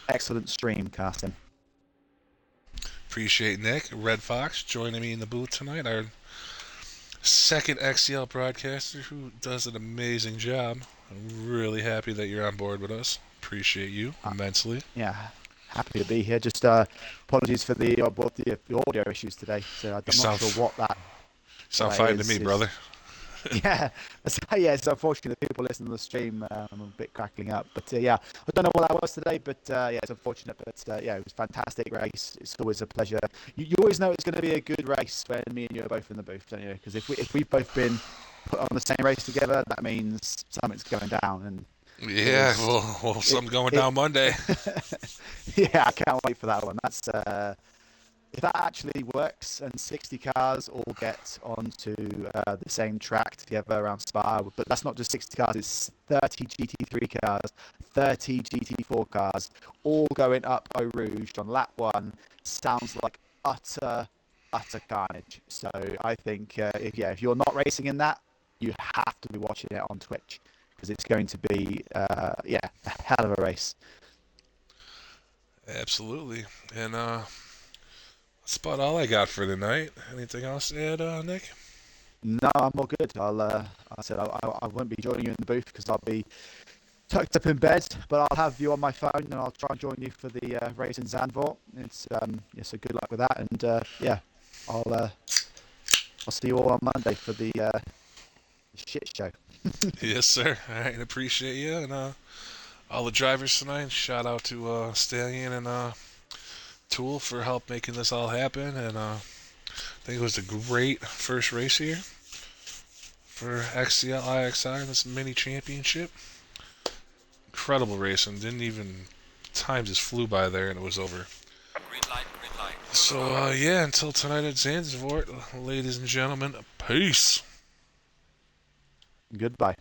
excellent stream, Carson. Appreciate Nick. Red Fox joining me in the booth tonight. Our second XCL broadcaster who does an amazing job. I'm really happy that you're on board with us. Appreciate you Uh, immensely. yeah, happy to be here. Just apologies for the audio issues today. So You I'm not sure what sound that fine to me, is. brother. Yeah, yeah. It's unfortunate people listening to the stream. I'm a bit crackling up, but yeah, I don't know what that was today, but yeah, it's unfortunate. But yeah, it was a fantastic race. It's always a pleasure. You always know it's going to be a good race when me and you are both in the booth, don't you? Because if we've both been put on the same race together, that means something's going down. And it Yeah, was well, it something going it. down Monday. Yeah, I can't wait for that one. That's if that actually works and 60 cars all get onto the same track together around Spa, but that's not just 60 cars, it's 30 GT3 cars, 30 GT4 cars, all going up Eau Rouge on lap one, sounds like utter carnage. So I think, if you're not racing in that, you have to be watching it on Twitch because it's going to be, a hell of a race. Absolutely. And that's about all I got for tonight. Anything else to add, Nick? No, I'm all good. I said I won't be joining you in the booth because I'll be tucked up in bed, but I'll have you on my phone and I'll try and join you for the race in Zandvoort. So good luck with that, and yeah, I'll uh, I'll see you all on Monday for the shit show. Yes, sir. All right, appreciate you. And all the drivers tonight. Shout out to Stallion and Tool for help making this all happen. And I think it was a great first race here for XCL-IXR, this mini championship. Incredible racing. Didn't even time just flew by there and it was over. Green light, green light. So yeah, until tonight at Zandvoort, ladies and gentlemen, peace. Goodbye.